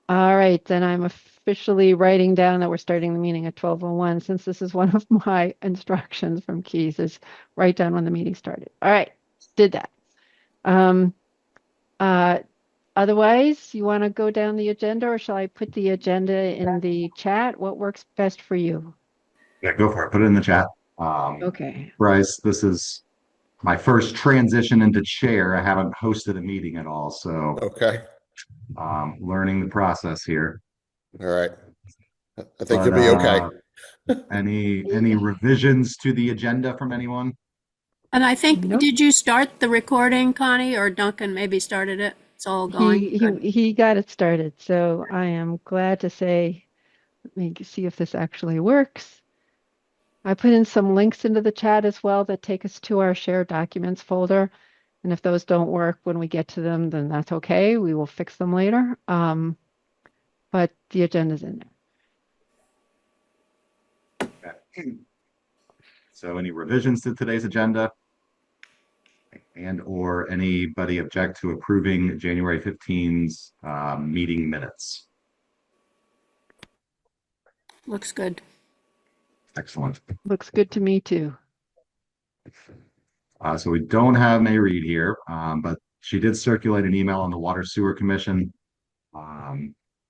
All right, then I'm officially writing down that we're starting the meeting at 12:01 since this is one of my instructions from Keys is write down when the meeting started. All right, did that. Um, uh, Otherwise, you want to go down the agenda or shall I put the agenda in the chat? What works best for you? Yeah, go for it. Put it in the chat. Okay. Bryce, this is my first transition into chair. I haven't hosted a meeting at all, so Okay. learning the process here. All right. I think But you'll be okay. any revisions to the agenda from anyone? And I think, Nope. did you start the recording, Connie, or Duncan maybe started it? It's all going He good. he he got it started. So I am glad to say, let me see if this actually works. I put in some links into the chat as well that take us to our shared documents folder. And if those don't work when we get to them, then that's okay. We will fix them later. But the agenda's in there. So any revisions to today's agenda? And or anybody object to approving January 15's meeting minutes? Looks good. Excellent. Looks good to me too. So we don't have May Reed here, but she did circulate an email on the Water Sewer Commission.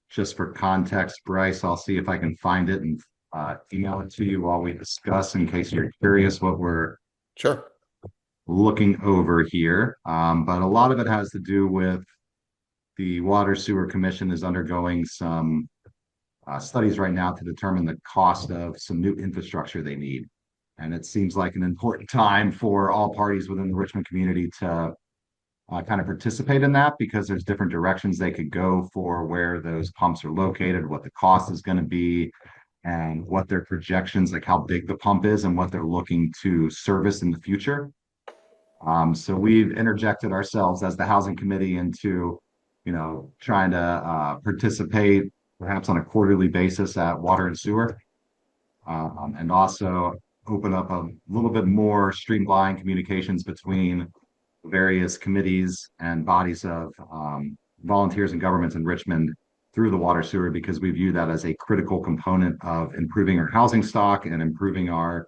Just for context, Bryce, I'll see if I can find it and email it to you while we discuss in case you're curious what we're Sure. looking over here. But a lot of it has to do with the Water Sewer Commission is undergoing some studies right now to determine the cost of some new infrastructure they need. And it seems like an important time for all parties within the Richmond community to kind of participate in that because there's different directions they could go for where those pumps are located, what the cost is going to be, and what their projections, like how big the pump is and what they're looking to service in the future. So we've interjected ourselves as the housing committee into, trying to participate perhaps on a quarterly basis at water and sewer, and also open up a little bit more streamlined communications between various committees and bodies of volunteers and governments in Richmond through the water sewer because we view that as a critical component of improving our housing stock and improving our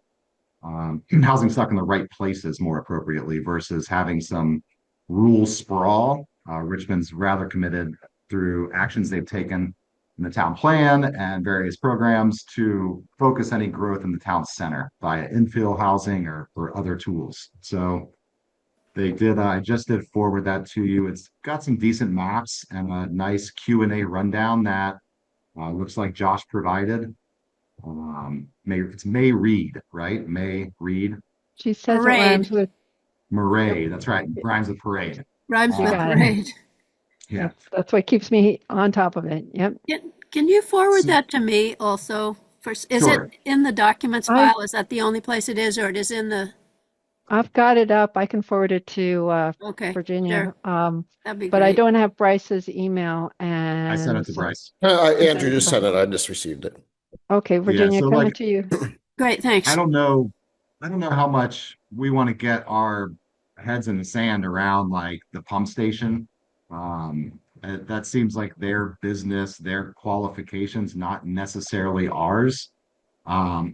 housing stock in the right places more appropriately versus having some rule sprawl. Richmond's rather committed through actions they've taken in the town plan and various programs to focus any growth in the town center via infill housing or other tools. So they did. I just did forward that to you. It's got some decent maps and a nice Q&A rundown that looks like Josh provided. It's May Reed, right? May Reed. She says it rhymes Parade. with, yep, Murray. That's right. Rhymes with parade. Rhymes you with got it. parade. Yeah. Yep, that's what keeps me on top of it. Yep. Can you forward that to me also? First, is it Sure. in the documents I file? Is that the only place it is, or it is in the, I've got it up. I can forward it to okay, Virginia. sure. That'd be But I great. don't have Bryce's email, I sent it and to so Bryce. you sent Andrew it to just Bryce. sent it. I just received it. Okay, Yeah. Virginia, So coming like, to you. Great, I thanks. don't know. I don't know how much we want to get our heads in the sand around like the pump station. That seems like their business, their qualifications, not necessarily ours.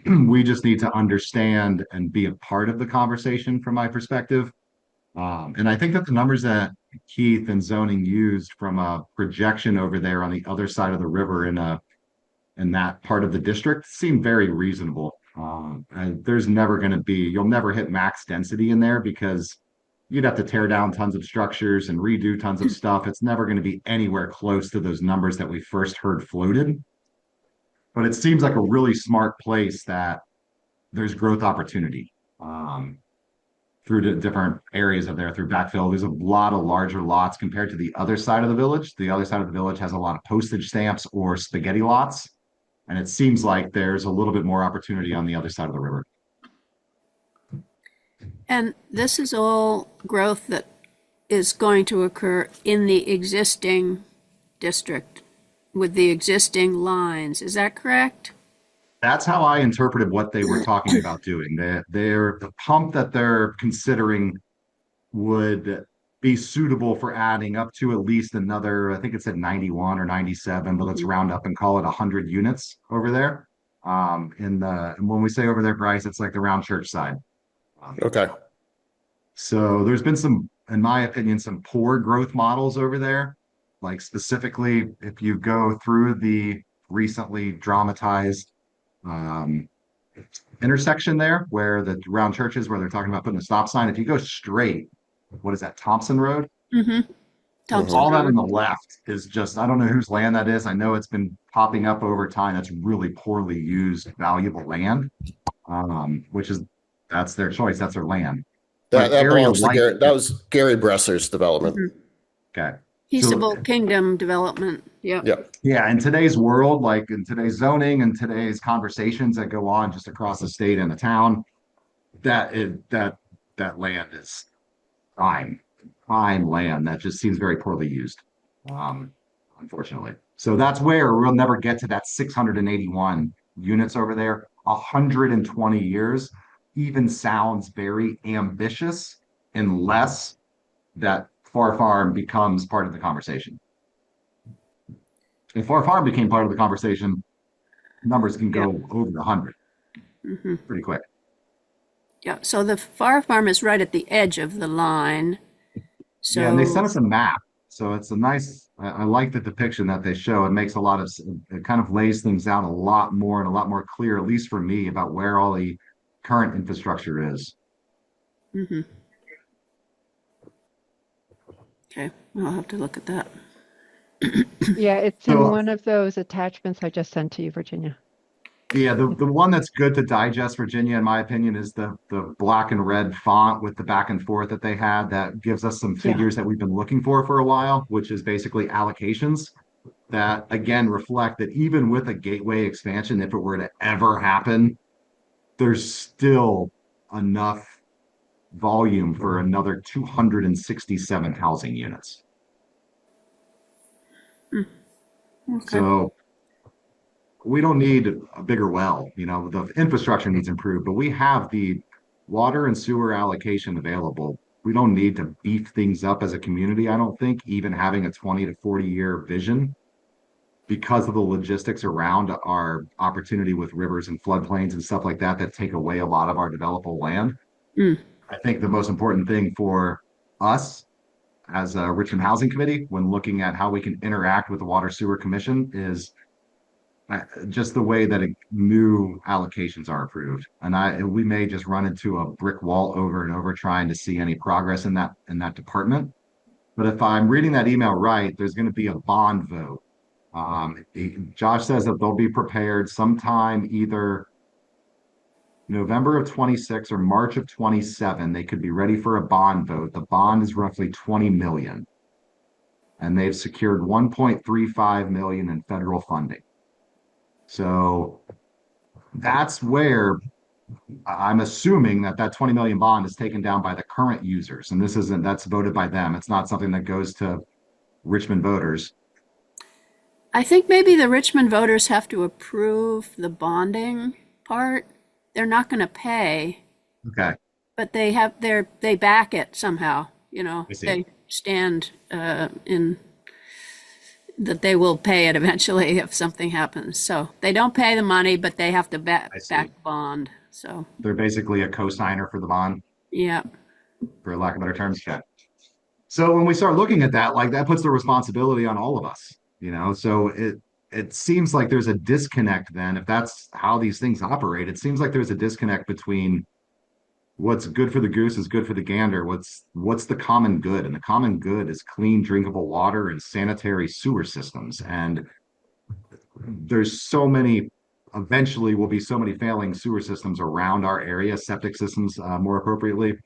We just need to understand and be a part of the conversation from my perspective. And I think that the numbers that Keith and zoning used from a projection over there on the other side of the river in that part of the district seem very reasonable. And there's never going to be, you'll never hit max density in there because you'd have to tear down tons of structures and redo tons of stuff. It's never going to be anywhere close to those numbers that we first heard floated. But it seems like a really smart place that there's growth opportunity. Through the different areas of there through backfill. There's a lot of larger lots compared to the other side of the village. The other side of the village has a lot of postage stamps or spaghetti lots. And it seems like there's a little bit more opportunity on the other side of the river. And this is all growth that is going to occur in the existing district with the existing lines. Is that correct? That's how I interpreted what they were talking about doing. The pump that they're considering would be suitable for adding up to at least another, I think it said 91 or 97, but let's round up and call it 100 units over there. And when we say over there, Bryce, it's like the round church side. Okay. So there's been some, in my opinion, some poor growth models over there. Like specifically, if you go through the recently dramatized um, intersection there, where the round churches, where they're talking about putting a stop sign, if you go straight, what is that, Thompson Road? Mm-hmm. Thompson All that on Road. the left is just, I don't know whose land that is. I know it's been popping up over time. That's really poorly used, valuable land, which is, that's their choice. That's their land. That But that area belongs to like, Gary. That was Gary Bresser's development. Mhm. okay. Peaceable So, Kingdom development. Yep. Yep. yeah, in today's world, like in today's zoning and today's conversations that go on just across the state and the town, that land is prime land that just seems very poorly used, um, unfortunately. So that's where we'll never get to that 681 units over there. 120 years even sounds very ambitious unless that Far Farm becomes part of the conversation. If Far Farm became part of the conversation, numbers can Yeah. go over 100 Mm-hmm. pretty quick. Yeah. So the Far Farm is right at the edge of the line. Yeah, and they sent So us a map. So it's a nice, I like the depiction that they show. It makes a lot of, it kind of lays things out a lot more and a lot more clear, at least for me, about where all the current infrastructure is. mhm. Okay, I'll have to look at that. Yeah, it's in So one of those attachments I just sent to you, Virginia. yeah, the one that's good to digest, Virginia, in my opinion, is the black and red font with the back and forth that they had that gives us some Yeah. figures that we've been looking for a while, which is basically allocations that again reflect that even with a gateway expansion, if it were to ever happen, there's still enough volume for another 267 housing units. Okay. So we don't need a bigger well, the infrastructure needs improved, but we have the water and sewer allocation available. We don't need to beef things up as a community, I don't think, even having a 20 to 40 year vision because of the logistics around our opportunity with rivers and floodplains and stuff like that that take away a lot of our developable land. Mm. I think the most important thing for us as a Richmond Housing Committee, when looking at how we can interact with the Water Sewer Commission, is just the way that new allocations are approved. And we may just run into a brick wall over and over trying to see any progress in that department. But if I'm reading that email right, there's going to be a bond vote. Josh says that they'll be prepared sometime either November of 26 or March of 27. They could be ready for a bond vote. The bond is roughly 20 million, and they've secured 1.35 million in federal funding. So that's where I'm assuming that 20 million bond is taken down by the current users, and that's voted by them. It's not something that goes to Richmond voters. I think maybe the Richmond voters have to approve the bonding part. They're not going to pay, Okay, but they back it somehow. I see. They stand in that they will pay it eventually if something happens. So they don't pay the money, but they have to back I see. the bond. So They're basically a co-signer for the bond, yeah. for lack of better terms. Okay. So when we start looking at that, like that puts the responsibility on all of us, So it seems like there's a disconnect then, if that's how these things operate. It seems like there's a disconnect between what's good for the goose is good for the gander. What's the common good? And the common good is clean, drinkable water and sanitary sewer systems. And there's eventually will be so many failing sewer systems around our area, septic systems, more appropriately,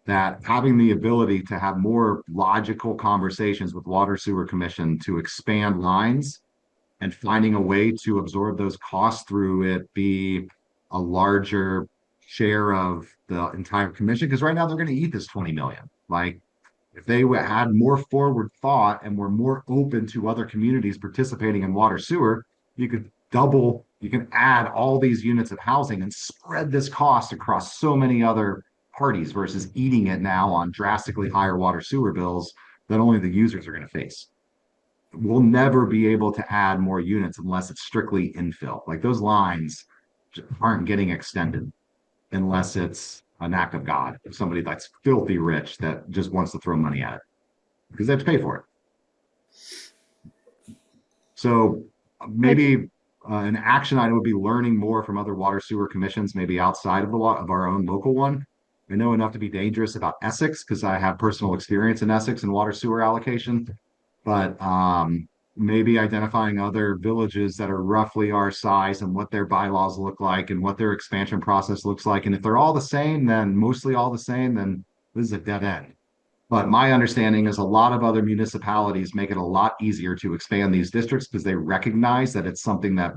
that having the ability to have more logical conversations with Water Sewer Commission to expand lines and finding a way to absorb those costs through it be a larger share of the entire commission. Because right now they're going to eat this 20 million. Like if they had more forward thought and were more open to other communities participating in water sewer, you can add all these units of housing and spread this cost across so many other parties versus eating it now on drastically higher water sewer bills that only the users are going to face. We'll never be able to add more units unless it's strictly infill. Like those lines aren't getting extended unless it's an act of God, somebody that's filthy rich that just wants to throw money at it because they have to pay for it. So maybe an action item would be learning more from other water sewer commissions, maybe outside of of our own local one. I know enough to be dangerous about Essex because I have personal experience in Essex and water sewer allocation, but maybe identifying other villages that are roughly our size and what their bylaws look like and what their expansion process looks like. And if they're all the same, then mostly all the same, then this is a dead end. But my understanding is a lot of other municipalities make it a lot easier to expand these districts because they recognize that it's something that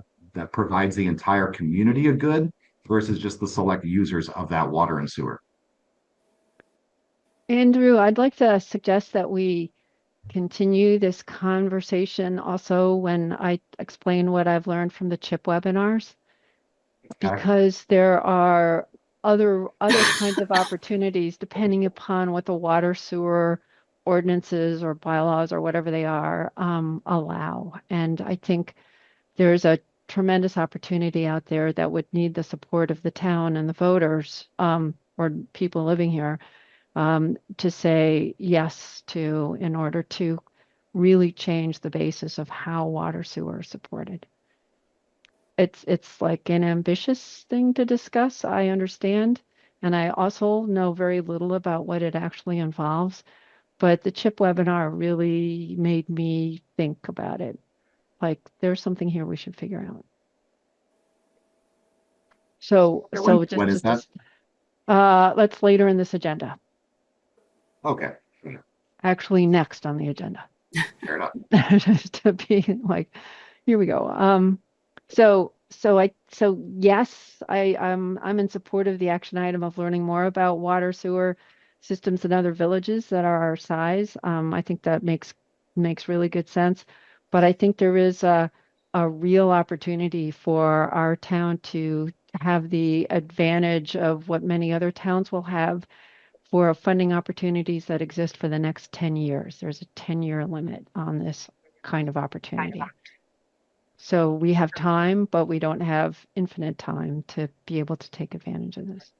provides the entire community a good versus just the select users of that water and sewer. Andrew, I'd like to suggest that we continue this conversation also when I explain what I've learned from the CHIP webinars, Okay. because there are other kinds of opportunities depending upon what the water sewer ordinances or bylaws or whatever they are allow. And I think there's a tremendous opportunity out there that would need the support of the town and the voters or people living here to say yes to in order to really change the basis of how water sewer is supported. It's like an ambitious thing to discuss, I understand, and I also know very little about what it actually involves, but the CHIP webinar really made me think about it. Like there's something here we should figure out. So When is that? let's later in this agenda. Okay. Actually, next on the agenda. Fair enough. To be like, here we go. So yes, I'm in support of the action item of learning more about water sewer systems in other villages that are our size. I think that makes really good sense. But I think there is a real opportunity for our town to have the advantage of what many other towns will have for funding opportunities that exist for the next 10 years. There's a 10-year limit on this kind of opportunity. So we have time, but we don't have infinite time to be able to take advantage of this.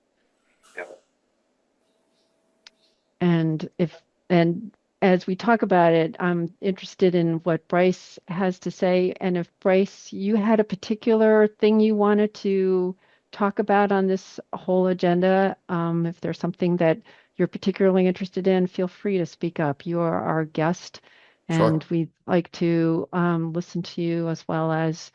And as we talk about it, I'm interested in what Bryce has to say. And if Bryce, you had a particular thing you wanted to talk about on this whole agenda, if there's something that you're particularly interested in, feel free to speak up. You are our guest, and Sure. we'd like to listen to you as well as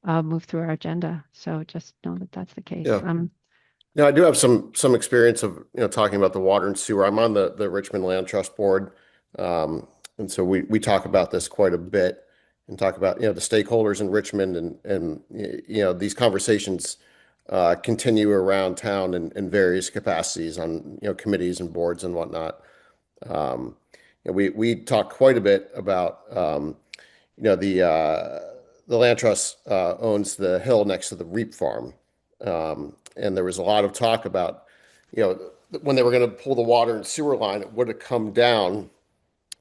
move through our agenda. So just know that that's the case. Yeah. I do have some experience of talking about the water and sewer. I'm on the Richmond Land Trust Board, and so we talk about this quite a bit and talk about the stakeholders in Richmond and these conversations continue around town in various capacities on committees and boards and whatnot. We talk quite a bit about the land trust owns the hill next to the Reap Farm. And there was a lot of talk about, when they were going to pull the water and sewer line, it would have come down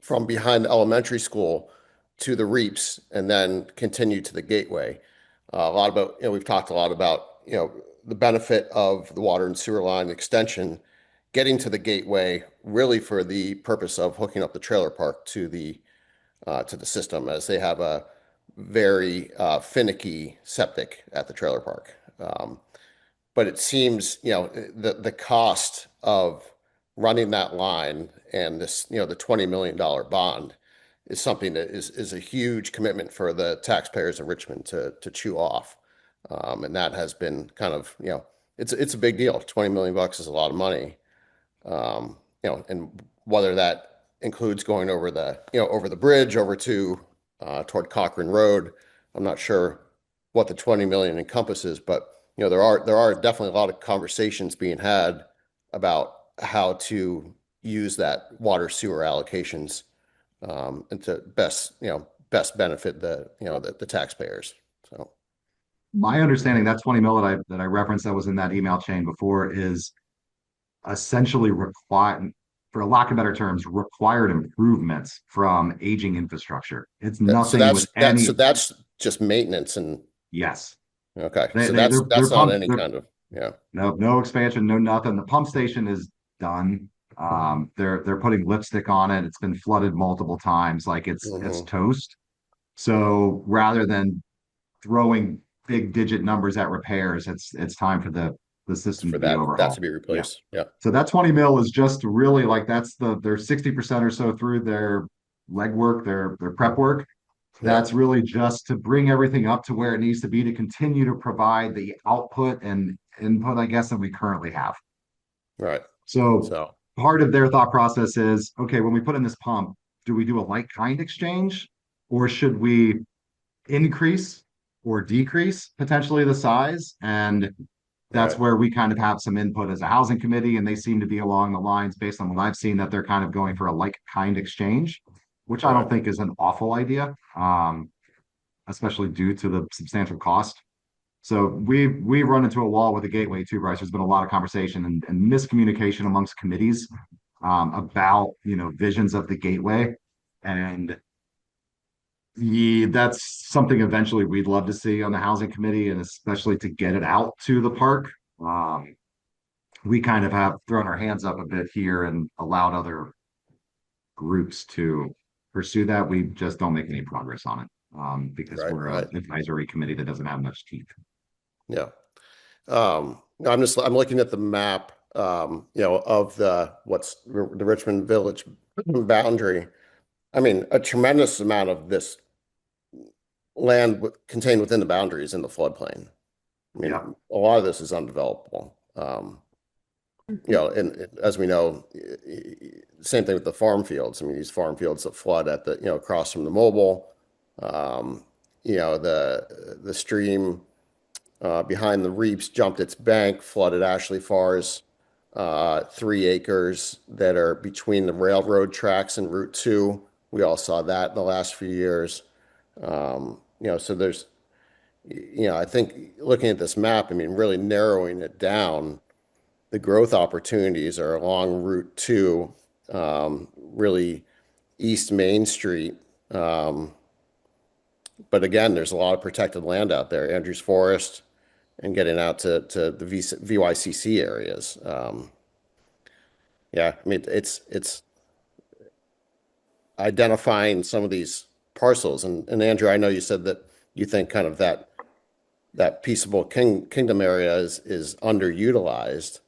from behind the elementary school to the Reaps and then continue to the gateway. A lot about, we've talked a lot about, the benefit of the water and sewer line extension, getting to the gateway really for the purpose of hooking up the trailer park to the system, as they have a very finicky septic at the trailer park. But it seems, the cost of running that line and this, the $20 million bond is something that is a huge commitment for the taxpayers of Richmond to chew off. And that has been kind of, it's a big deal. 20 million bucks is a lot of money. And whether that includes going over the bridge over to toward Cochrane Road, I'm not sure what the 20 million encompasses, but there are definitely a lot of conversations being had about how to use that water sewer allocations and to best benefit the taxpayers. So My understanding, that 20 mil that I referenced that was in that email chain before is essentially required, for lack of better terms, required improvements from aging infrastructure. It's So nothing with so any, that's just maintenance and yes. okay. They, So they, their, their that's not pump, any their, kind of yeah. no expansion, no nothing. The pump station is done. They're putting lipstick on it. It's been flooded multiple times. Like it's Hmm. toast. So rather than throwing big digit numbers at repairs, it's time for the system For to be that to overhauled. be Yeah. replaced. Yeah. So that 20 mil is just really like they're 60% or so through their legwork, their prep work. Yeah. That's really just to bring everything up to where it needs to be to continue to provide the output and input, I guess, that we currently have. Right. So So part of their thought process is, okay, when we put in this pump, do we do a like kind exchange or should we increase or decrease potentially the size? And that's right. where we kind of have some input as a housing committee, and they seem to be along the lines based on what I've seen that they're kind of going for a like kind exchange, which I Right. don't think is an awful idea, especially due to the substantial cost. So we run into a wall with the gateway too, Bryce. There's been a lot of conversation and miscommunication amongst committees about visions of the gateway, and yeah, that's something eventually we'd love to see on the housing committee, and especially to get it out to the park. Um, we kind of have thrown our hands up a bit here and allowed other groups to pursue that. We just don't make any progress on it because Right. we're an Right. advisory committee that doesn't have much teeth. Yeah. No, I'm looking at the map, of the Richmond Village boundary. I mean, a tremendous amount of this land contained within the boundaries in the floodplain. I Yeah, mean, a lot of this is undevelopable. And as we know, same thing with the farm fields. I mean, these farm fields that flood at across from the mobile, um, the stream behind the reefs jumped its bank, flooded Ashley Farr's 3 acres that are between the railroad tracks and Route 2. We all saw that in the last few years. So I think looking at this map, I mean, really narrowing it down, the growth opportunities are along Route 2, really East Main Street. Um, but again, there's a lot of protected land out there, Andrews Forest, and getting out to the VYCC areas. Yeah, I mean, it's identifying some of these parcels. And Andrew, I know you said that you think kind of that peaceable kingdom area is underutilized.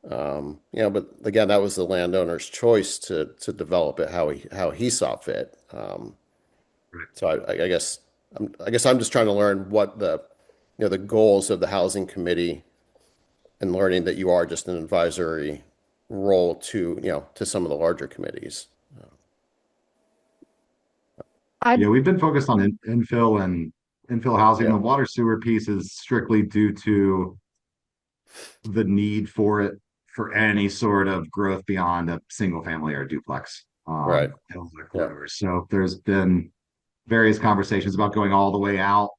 But again, that was the landowner's choice to develop it how he saw fit. So I guess I'm just trying to learn what the goals of the housing committee, and learning that you are just an advisory role to some of the larger committees. I yeah, we've been focused on infill and infill housing. Yeah. The water sewer piece is strictly due to the need for it for any sort of growth beyond a single family or duplex. Right. Those are Yeah. corridors. So there's been various conversations about going all the way out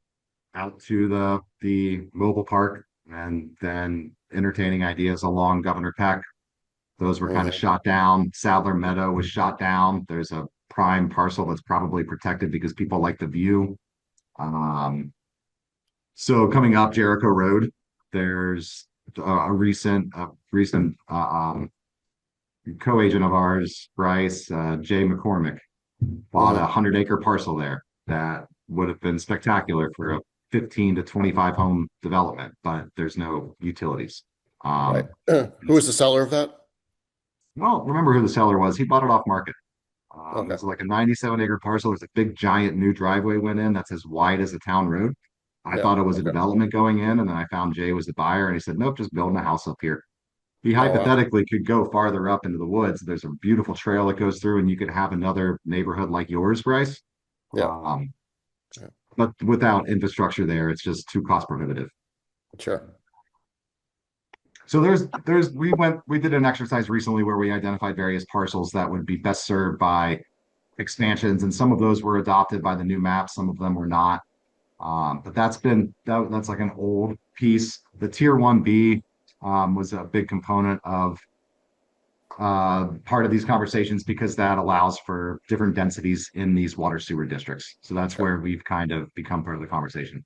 to the mobile park and then entertaining ideas along Governor Peck. Those were kind of Hmm. shot down. Sadler Meadow was shot down. There's a prime parcel that's probably protected because people like the view. Um, so coming up Jericho Road, there's a recent co-agent of ours, Bryce J. McCormick, bought Hmm. 100-acre parcel there that would have been spectacular for a 15 to 25 home development, but there's no utilities. Right. Um, Who was the seller of that? well, remember who the seller was. He bought it off market. It Okay. was like a 97-acre parcel. There's a big giant new driveway went in that's as wide as a town road. I Yeah. thought it was a Okay. development going in, and then I found Jay was the buyer, and he said, "Nope, just building a house up here." He Oh, wow. hypothetically could go farther up into the woods. There's a beautiful trail that goes through, and you could have another neighborhood like yours, Bryce. Yeah. Um, Yeah. but without infrastructure there, it's just too cost prohibitive. Sure. So we did an exercise recently where we identified various parcels that would be best served by expansions, and some of those were adopted by the new map, some of them were not. But that's like an old piece. The tier 1B was a big component of part of these conversations because that allows for different densities in these water sewer districts. So that's Sure. where we've kind of become part of the conversation.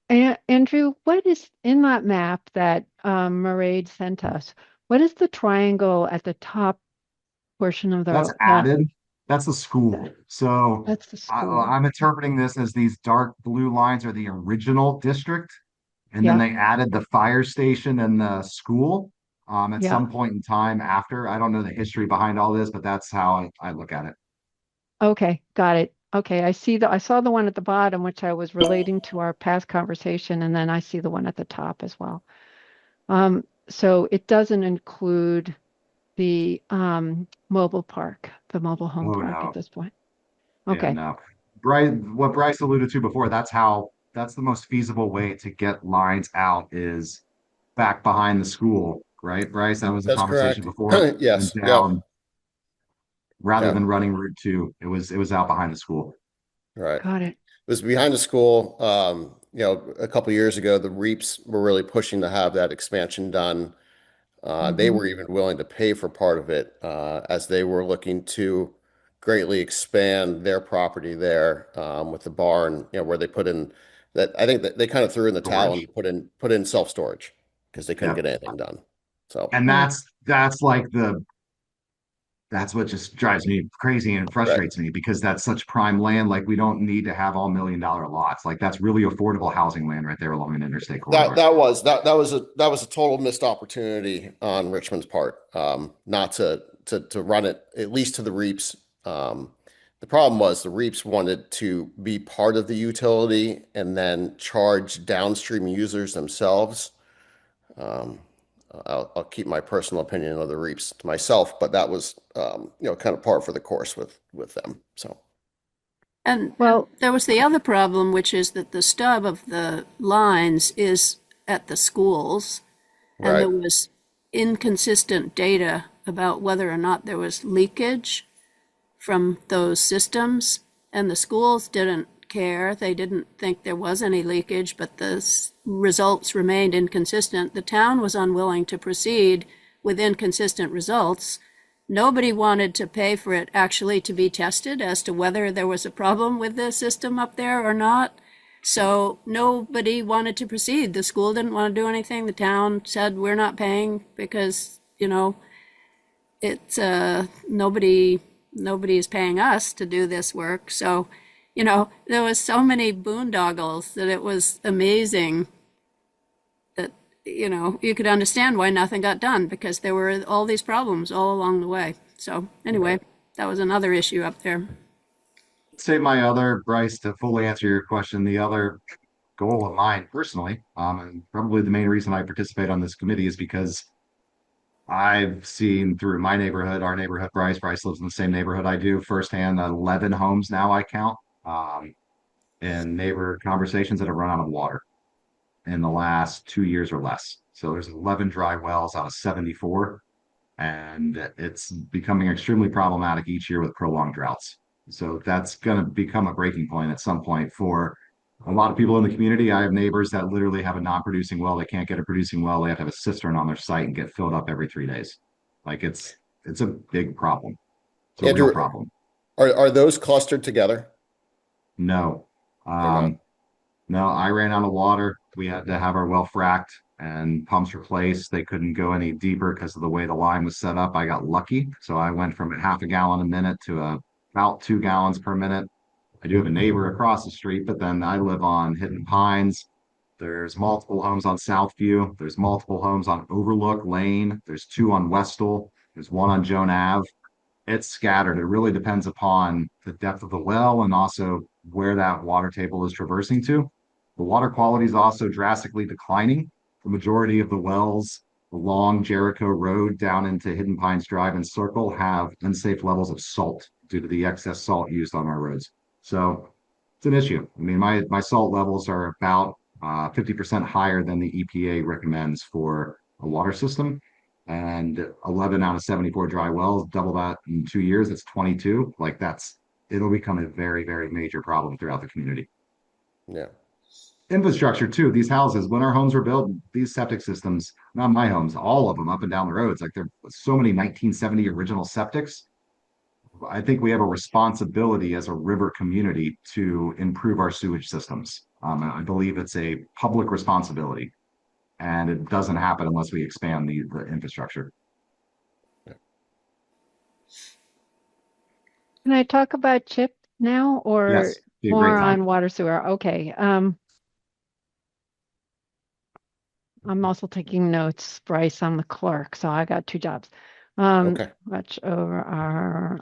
Andrew, what is in that map that Mairead sent us? What is the triangle at the top portion of That's the added. That's the school. So that's the school. I'm interpreting this as these dark blue lines are the original district, and then Yeah, they added the fire station and the school at yeah. some point in time after. I don't know the history behind all this, but that's how I look at it. Okay, got it. Okay, I saw the one at the bottom, which I was relating to our past conversation, and then I see the one at the top as well. So it doesn't include the mobile park, the mobile home Oh park at no. this point. Yeah, Okay. no. What Bryce alluded to before, that's the most feasible way to get lines out is back behind the school, right, Bryce? That was the That's conversation correct. before. And Yes. Yep. down rather Yeah. than running Route 2, it was out behind the school. Right. Got it. It was behind the school. A couple years ago, the REAPs were really pushing to have that expansion done. They Hmm. were even willing to pay for part of it as they were looking to greatly expand their property there with the barn, where they put in that. I think that they kind of threw in the towel Storage. and put in self-storage because they couldn't Yeah. get anything done. So, And Huh. that's like that's what just drives me crazy and right. frustrates me because that's such prime land. Like we don't need to have all $1 million lots. Like that's really affordable housing land right there along an interstate That corridor. that was that was a total missed opportunity on Richmond's part, not to run it at least to the REAPs. The problem was the REAPs wanted to be part of the utility and then charge downstream users themselves. Um, I'll keep my personal opinion of the REAPs to myself, but that was kind of par for the course with them. So And Well, there was the other problem, which is that the stub of the lines is at the schools, and right. there was inconsistent data about whether or not there was leakage from those systems, and the schools didn't care. They didn't think there was any leakage, but the results remained inconsistent. The town was unwilling to proceed with inconsistent results. Nobody wanted to pay for it actually to be tested as to whether there was a problem with the system up there or not. So nobody wanted to proceed. The school didn't want to do anything. The town said, we're not paying because, it's nobody is paying us to do this work. So, there was so many boondoggles that it was amazing that, you could understand why nothing got done because there were all these problems all along the way. So anyway, Right. that was another issue up there. Say my other, Bryce, to fully answer your question, the other goal of mine personally, and probably the main reason I participate on this committee is because I've seen through my neighborhood, our neighborhood, Bryce lives in the same neighborhood I do, firsthand, 11 homes now I count, and neighbor conversations that have run out of water in the last 2 years or less. So there's 11 dry wells out of 74, and it's becoming extremely problematic each year with prolonged droughts. So that's going to become a breaking point at some point for a lot of people in the community. I have neighbors that literally have a non-producing well. They can't get a producing well. They have to have a cistern on their site and get filled up every 3 days. Like it's a big problem. It's a real Andrew, problem. are those clustered together? No. They're not. Um, No, I ran out of water. We had to have our well fracked and pumps replaced. They couldn't go any deeper because of the way the line was set up. I got lucky. So I went from a half a gallon a minute to about 2 gallons per minute. I do have a neighbor across the street, but then I live on Hidden Pines. There's multiple homes on Southview. There's multiple homes on Overlook Lane. There's two on Westall. There's one on Joan Ave. It's scattered. It really depends upon the depth of the well and also where that water table is traversing to. The water quality is also drastically declining. The majority of the wells along Jericho Road down into Hidden Pines Drive and Circle have unsafe levels of salt due to the excess salt used on our roads. So it's an issue. I mean, my salt levels are about 50% higher than the EPA recommends for a water system. And 11 out of 74 dry wells, double that in 2 years, that's 22. Like it'll become a very, very major problem throughout the community. Yeah. infrastructure too. These houses, when our homes were built, these septic systems, not my homes, all of them up and down the roads, like there are so many 1970 original septics. I think we have a responsibility as a river community to improve our sewage systems. I believe it's a public responsibility, and it doesn't happen unless we expand the infrastructure. Can I talk about CHIP now or Yes, be a great more time. on water sewer? Okay. I'm also taking notes, Bryce. I'm the clerk, so I got two jobs. Okay. Watch over our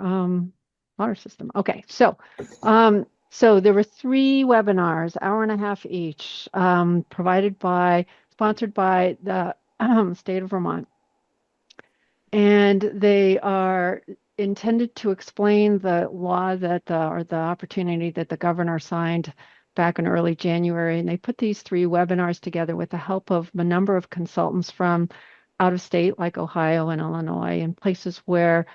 water system. Okay, so there were three webinars, hour and a half each, sponsored by the state of Vermont, and they are intended to explain the law or the opportunity that the governor signed back in early January. And they put these three webinars together with the help of a number of consultants from out of state, like Ohio and Illinois, and places where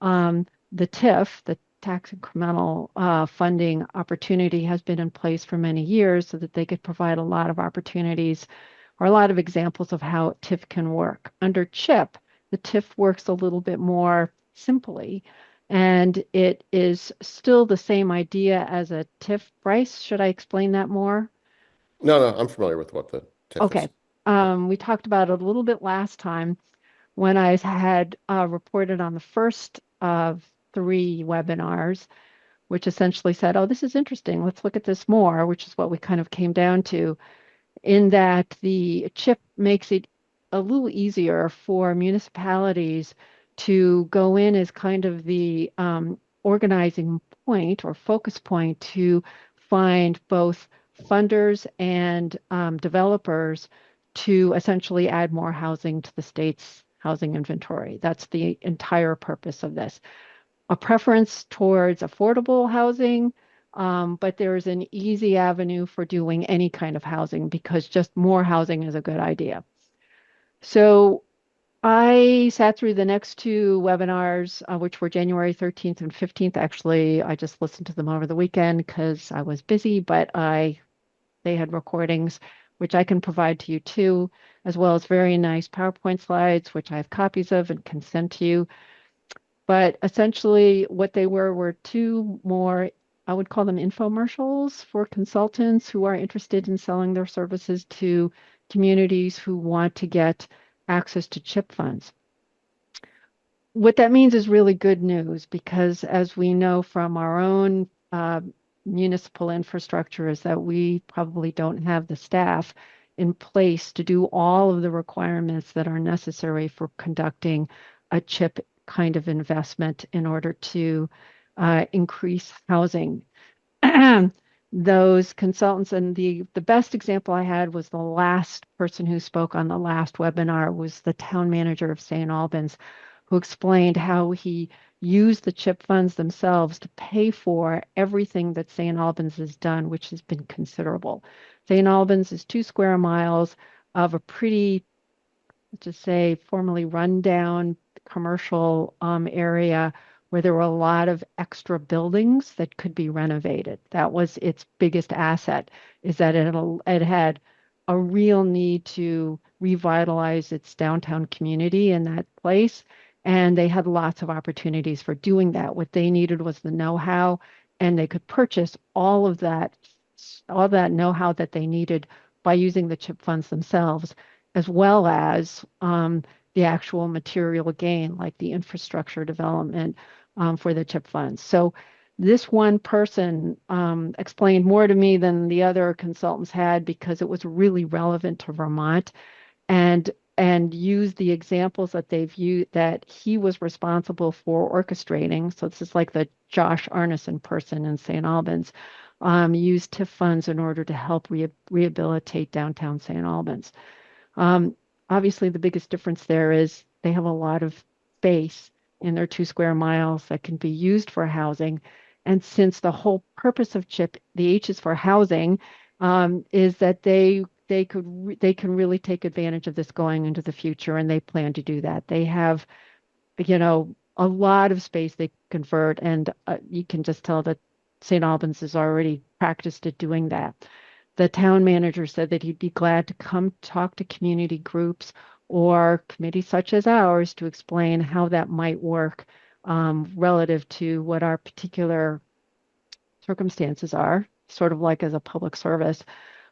the TIF, the tax incremental funding opportunity, has been in place for many years so that they could provide a lot of opportunities or a lot of examples of how TIF can work. Under CHIP, the TIF works a little bit more simply, and it is still the same idea as a TIF. Bryce, should I explain that more? No, no, I'm familiar with what the TIF Okay. is. Yeah. We talked about it a little bit last time when I had reported on the first of three webinars, which essentially said, oh, this is interesting. Let's look at this more, which is what we kind of came down to, in that the chip makes it a little easier for municipalities to go in as kind of the organizing point or focus point to find both funders and developers to essentially add more housing to the state's housing inventory. That's the entire purpose of this. A preference towards affordable housing, but there is an easy avenue for doing any kind of housing because just more housing is a good idea. So I sat through the next two webinars, which were January 13th and 15th. Actually, I just listened to them over the weekend because I was busy, but they had recordings, which I can provide to you too, as well as very nice PowerPoint slides, which I have copies of and can send to you. But essentially, what they were two more, I would call them infomercials for consultants who are interested in selling their services to communities who want to get access to CHIP funds. What that means is really good news because, as we know from our own municipal infrastructure, is that we probably don't have the staff in place to do all of the requirements that are necessary for conducting a CHIP kind of investment in order to increase housing. Those consultants, and the best example I had was the last person who spoke on the last webinar was the town manager of St. Albans, who explained how he used the CHIP funds themselves to pay for everything that St. Albans has done, which has been considerable. St. Albans is 2 square miles of a pretty, let's just say, formerly rundown commercial area where there were a lot of extra buildings that could be renovated. That was its biggest asset, is that it had a real need to revitalize its downtown community in that place. And they had lots of opportunities for doing that. What they needed was the know-how, and they could purchase all that know-how that they needed by using the CHIP funds themselves, as well as the actual material gain, like the infrastructure development for the CHIP funds. So this one person explained more to me than the other consultants had because it was really relevant to Vermont and used the examples that they've used that he was responsible for orchestrating. So this is like the Josh Arneson person in St. Albans, used TIF funds in order to help rehabilitate downtown St. Albans. Um, Obviously, the biggest difference there is they have a lot of space in their 2 square miles that can be used for housing. And since the whole purpose of CHIP, the H is for housing, is that they can really take advantage of this going into the future, and they plan to do that. They have, a lot of space they convert, and you can just tell that St. Albans has already practiced at doing that. the town manager said that he'd be glad to come talk to community groups or committees such as ours to explain how that might work relative to what our particular circumstances are, sort of like as a public service.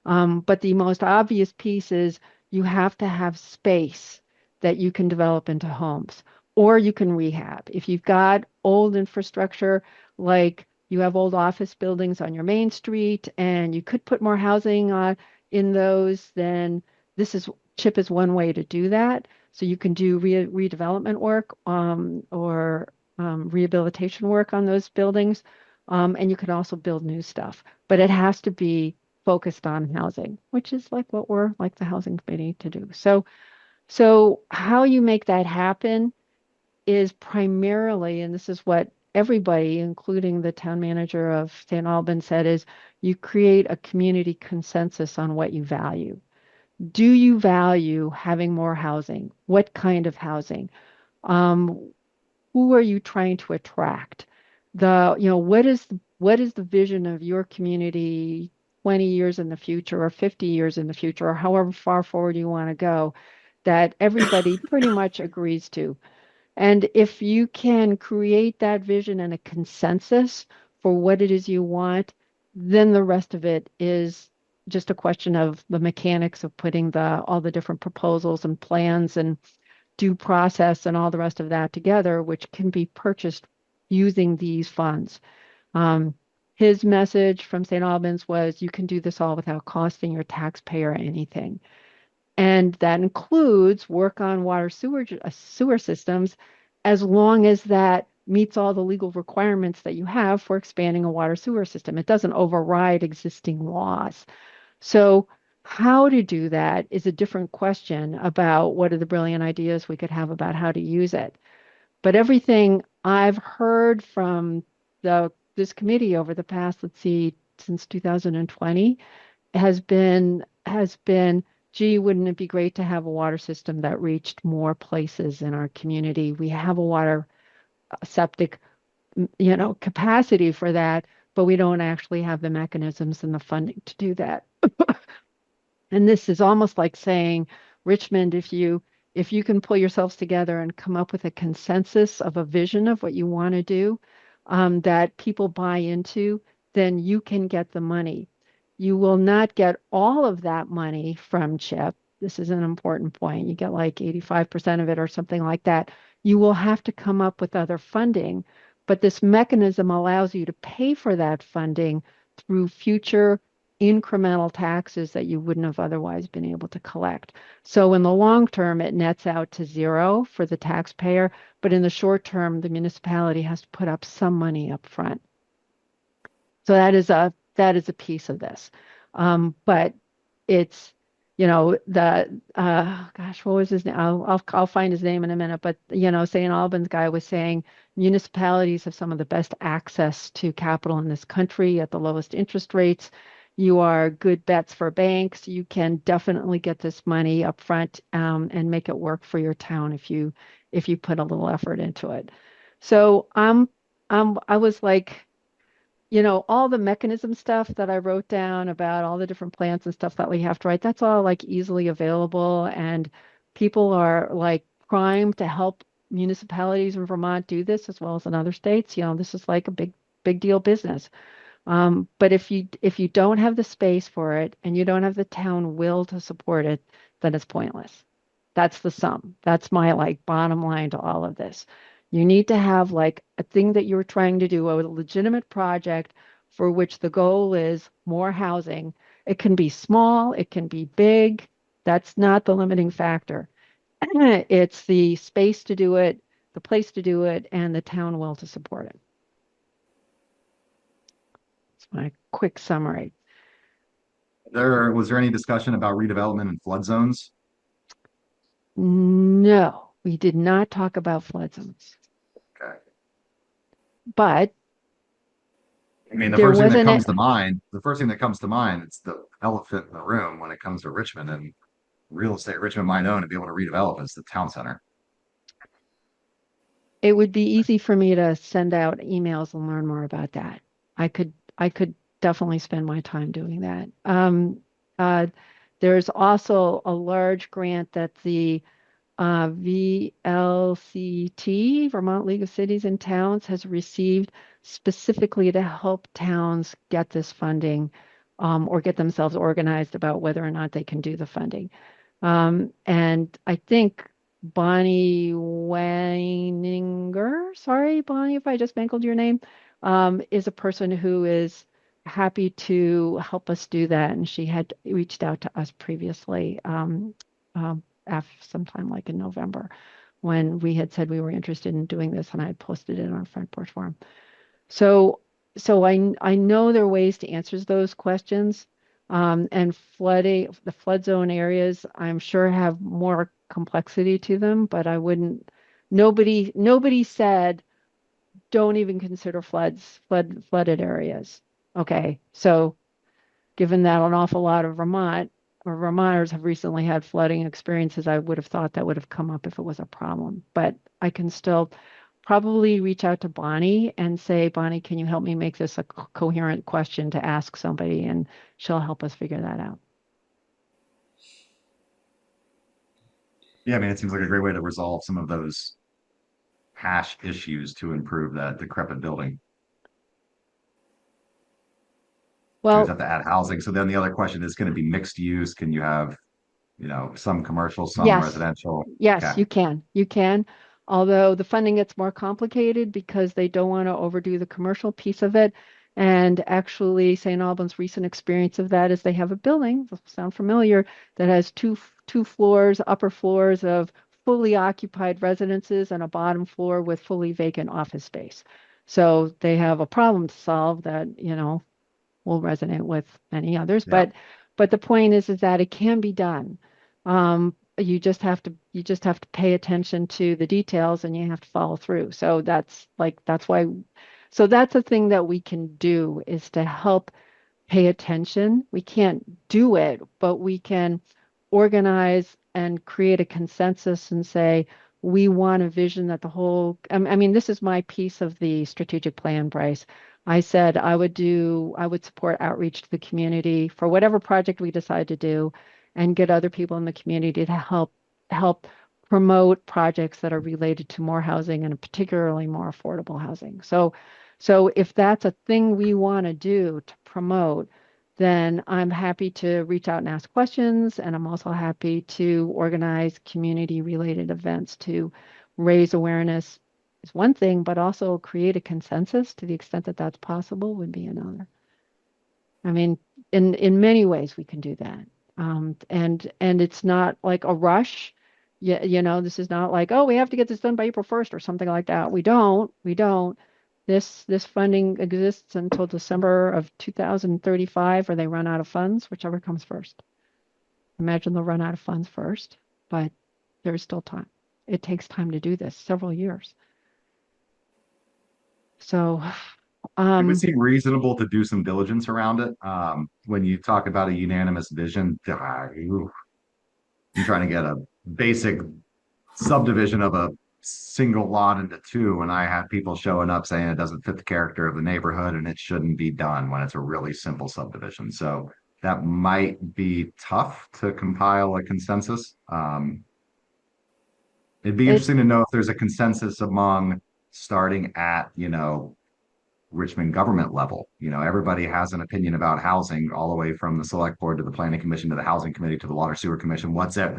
But the most obvious piece is you have to have space that you can develop into homes or you can rehab. If you've got old infrastructure, like you have old office buildings on your main street and you could put more housing in those, then this is CHIP is one way to do that. So you can do redevelopment work or rehabilitation work on those buildings. And you can also build new stuff, but it has to be focused on housing, which is like what we're like the housing committee to do. So how you make that happen is primarily, and this is what everybody, including the town manager of St. Albans, said, is you create a community consensus on what you value. Do you value having more housing? What kind of housing? Um, who are you trying to attract? What is the vision of your community 20 years in the future or 50 years in the future or however far forward you want to go that everybody pretty much agrees to? And if you can create that vision and a consensus for what it is you want, then the rest of it is just a question of the mechanics of putting all the different proposals and plans and due process and all the rest of that together, which can be purchased using these funds. Um, his message from St. Albans was you can do this all without costing your taxpayer anything. And that includes work on sewer systems as long as that meets all the legal requirements that you have for expanding a water sewer system. It doesn't override existing laws. So how to do that is a different question about what are the brilliant ideas we could have about how to use it. But everything I've heard from this committee over the past, let's see, since 2020 has been, gee, wouldn't it be great to have a water system that reached more places in our community? We have a water septic, capacity for that, but we don't actually have the mechanisms and the funding to do that. And this is almost like saying, Richmond, if you can pull yourselves together and come up with a consensus of a vision of what you want to do, that people buy into, then you can get the money. You will not get all of that money from CHIP. This is an important point. You get like 85% of it or something like that. You will have to come up with other funding, but this mechanism allows you to pay for that funding through future incremental taxes that you wouldn't have otherwise been able to collect. So in the long term, it nets out to zero for the taxpayer, but in the short term, the municipality has to put up some money up front. So that is a piece of this. But it's, gosh, what was his name? I'll find his name in a minute. But St. Albans guy was saying municipalities have some of the best access to capital in this country at the lowest interest rates. You are good bets for banks. You can definitely get this money up front and make it work for your town if you put a little effort into it. So I was like, all the mechanism stuff that I wrote down about all the different plants and stuff that we have to write, that's all like easily available. And people are like primed to help municipalities in Vermont do this as well as in other states. This is like a big deal business. But if you don't have the space for it and you don't have the town will to support it, then it's pointless. That's the sum. That's my like bottom line to all of this. You need to have like a thing that you're trying to do, a legitimate project for which the goal is more housing. It can be small, it can be big. That's not the limiting factor. It's the space to do it, the place to do it, and the town will to support it. It's my quick summary. Was there any discussion about redevelopment and flood zones? No, we did not talk about flood zones. Okay. But I mean, the there first thing that wasn't comes to mind, it's the elephant in the room when it comes to Richmond and real estate Richmond might own and be able to redevelop is the town center. It would be easy for me to send out emails and learn more about that. I could definitely spend my time doing that. Uh, there's also a large grant that the VLCT, Vermont League of Cities and Towns, has received specifically to help towns get this funding, or get themselves organized about whether or not they can do the funding. And I think Bonnie Weininger, sorry, Bonnie, if I just mangled your name, is a person who is happy to help us do that. And she had reached out to us previously, sometime like in November, when we had said we were interested in doing this, and I had posted it on our front porch forum. So, I know there are ways to answer those questions. And the flood zone areas, I'm sure have more complexity to them, but I wouldn't, nobody said, don't even consider flooded areas. Okay. So given that an awful lot of Vermonters have recently had flooding experiences, I would have thought that would have come up if it was a problem. But I can still probably reach out to Bonnie and say, Bonnie, can you help me make this a coherent question to ask somebody? And she'll help us figure that out. Yeah, I mean, it seems like a great way to resolve some of those hash issues to improve that decrepit building. You Well, just have to add housing. So then the other question is going to be mixed use. Can you have, some commercial, some yes, residential? yes, Okay. you can. You can. Although the funding gets more complicated because they don't want to overdo the commercial piece of it. And actually, St. Albans' recent experience of that is they have a building, sound familiar, that has two floors, upper floors of fully occupied residences and a bottom floor with fully vacant office space. So they have a problem to solve that, will resonate with many others. Yeah. But the point is that it can be done. You just have to pay attention to the details, and you have to follow through. So that's why. So that's a thing that we can do, is to help pay attention. We can't do it, but we can organize and create a consensus and say, we want a vision that the whole, I mean, this is my piece of the strategic plan, Bryce. I said I would support outreach to the community for whatever project we decide to do, and get other people in the community to help promote projects that are related to more housing, and particularly more affordable housing. So if that's a thing we want to do to promote, then I'm happy to reach out and ask questions. And I'm also happy to organize community related events to raise awareness is one thing, but also create a consensus to the extent that that's possible would be another. I mean, in many ways we can do that. And it's not like a rush. Yeah, this is not like, oh, we have to get this done by April 1st or something like that. We don't. This funding exists until December of 2035, or they run out of funds, whichever comes first. Imagine they'll run out of funds first, but there's still time. It takes time to do this, several years. So, It would seem reasonable to do some diligence around it. When you talk about a unanimous vision, you're trying to get a basic subdivision of a single lot into two, and I had people showing up saying it doesn't fit the character of the neighborhood and it shouldn't be done when it's a really simple subdivision. So that might be tough to compile a consensus. It'd be it, interesting to know if there's a consensus among starting at, Richmond government level. Everybody has an opinion about housing, all the way from the select board to the planning commission to the housing committee to the water sewer commission. What's it?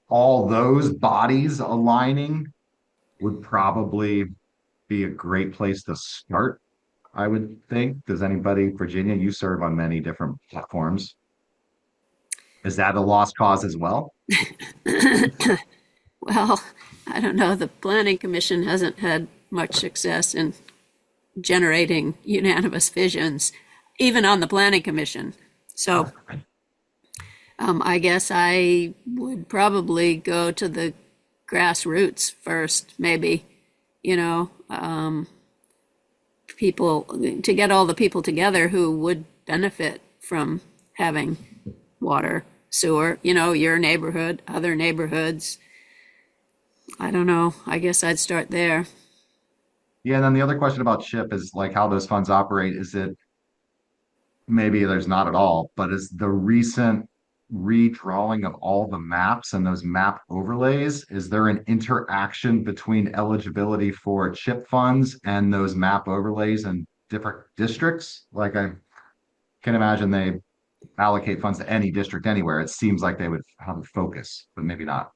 All those bodies aligning would probably be a great place to start, I would think. Does anybody, Virginia, you serve on many different platforms. Is that a lost cause as well? Well, I don't know. The Planning Commission hasn't had much success in generating unanimous visions, even on the Planning Commission. So I guess I would probably go to the grassroots first, maybe, people, to get all the people together who would benefit from having water, sewer, your neighborhood, other neighborhoods. I don't know. I guess I'd start there. Yeah, and then the other question about CHIP is like how those funds operate. Is it maybe there's not at all, but is the recent redrawing of all the maps and those map overlays, is there an interaction between eligibility for CHIP funds and those map overlays in different districts? Like I can imagine they allocate funds to any district anywhere. It seems like they would have a focus, but maybe not.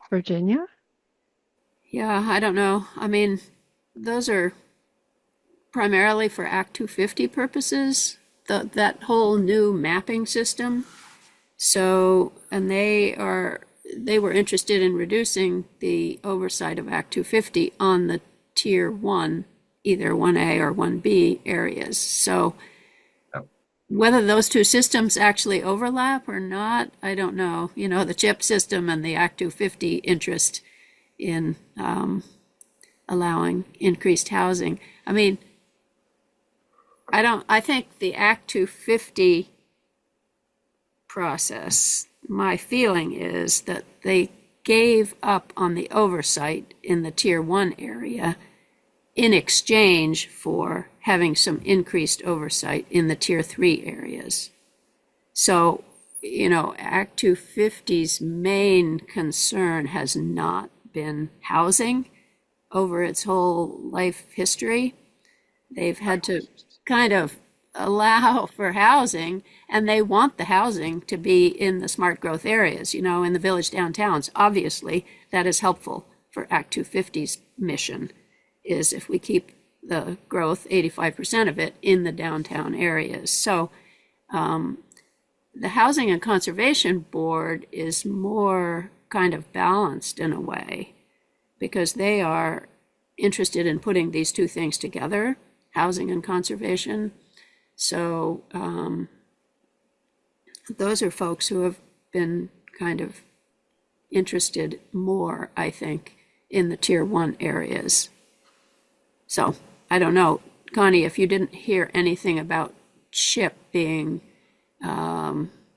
Virginia? Yeah, I don't know. I mean, those are primarily for Act 250 purposes, that whole new mapping system. So, and they were interested in reducing the oversight of Act 250 on the tier 1, either 1A or 1B areas. So whether those two systems actually overlap or not, I don't know. You know, the CHIP system and the Act 250 interest in allowing increased housing. I mean, I think the Act 250 process, my feeling is that they gave up on the oversight in the tier 1 area in exchange for having some increased oversight in the tier 3 areas. So, you know, Act 250's main concern has not been housing over its whole life history. They've had to kind of allow for housing, and they want the housing to be in the smart growth areas, you know, in the village downtowns. Obviously, that is helpful for Act 250's mission, is if we keep the growth, 85% of it, in the downtown areas. So the Housing and Conservation Board is more kind of balanced in a way, because they are interested in putting these two things together, housing and conservation. So those are folks who have been kind of interested more, I think, in the tier 1 areas. So I don't know, Connie, if you didn't hear anything about CHIP being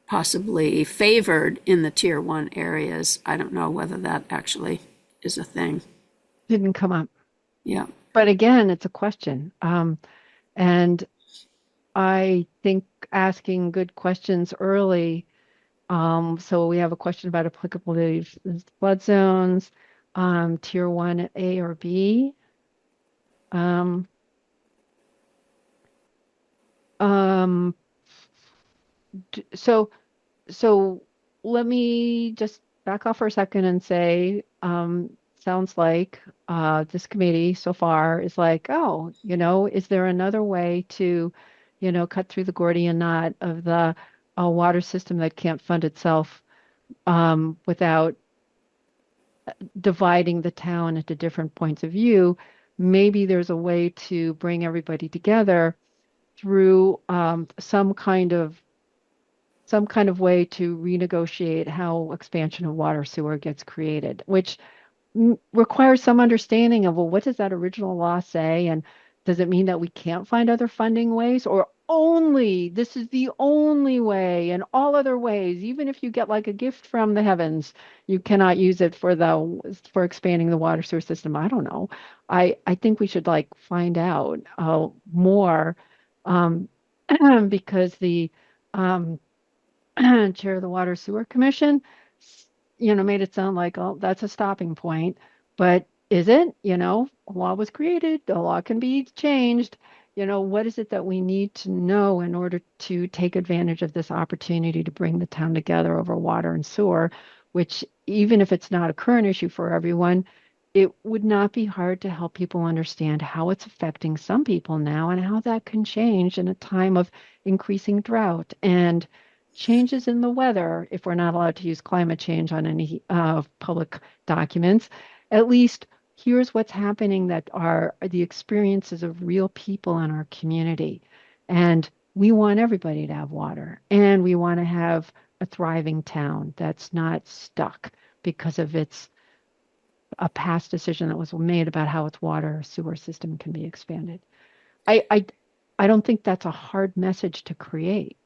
possibly favored in the tier 1 areas, I don't know whether that actually is a thing. Didn't come up. Yeah. But again, it's a question. And I think asking good questions early. So we have a question about applicability of flood zones, tier 1 A or B. Um, um, so let me just back off for a second and say, sounds like this committee so far is like, oh, you know, is there another way to, you know, cut through the Gordian knot of the water system that can't fund itself without dividing the town into different points of view? Maybe there's a way to bring everybody together through some kind of way to renegotiate how expansion of water sewer gets created, which requires some understanding of, well, what does that original law say? And does it mean that we can't find other funding ways, or only this is the only way, and all other ways, even if you get like a gift from the heavens, you cannot use it for expanding the water sewer system? I don't know. I think we should like find out more um, because the um, chair of the Water Sewer Commission, you know, made it sound like, oh, that's a stopping point. But is it? You know, a law was created, the law can be changed. You know, what is it that we need to know in order to take advantage of this opportunity to bring the town together over water and sewer, which, even if it's not a current issue for everyone, it would not be hard to help people understand how it's affecting some people now and how that can change in a time of increasing drought and changes in the weather. If we're not allowed to use climate change on any public documents, at least here's what's happening that are the experiences of real people in our community. And we want everybody to have water, and we want to have a thriving town that's not stuck because of a past decision that was made about how its water or sewer system can be expanded. I don't think that's a hard message to create.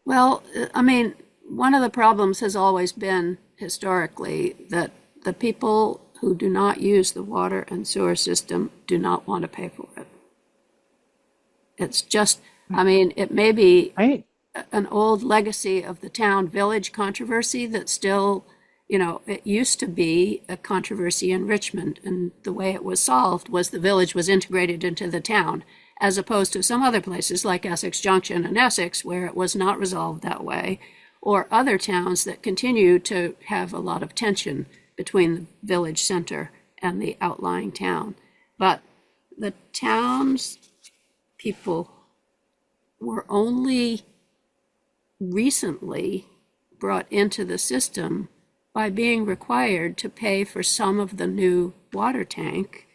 Well, I mean, one of the problems has always been historically that the people who do not use the water and sewer system do not want to pay for it. It's just, I mean, it may be Right? an old legacy of the town village controversy that still, it used to be a controversy in Richmond, and the way it was solved was the village was integrated into the town, as opposed to some other places like Essex Junction and Essex, where it was not resolved that way, or other towns that continue to have a lot of tension between the village center and the outlying town. But the town's people were only recently brought into the system by being required to pay for some of the new water tank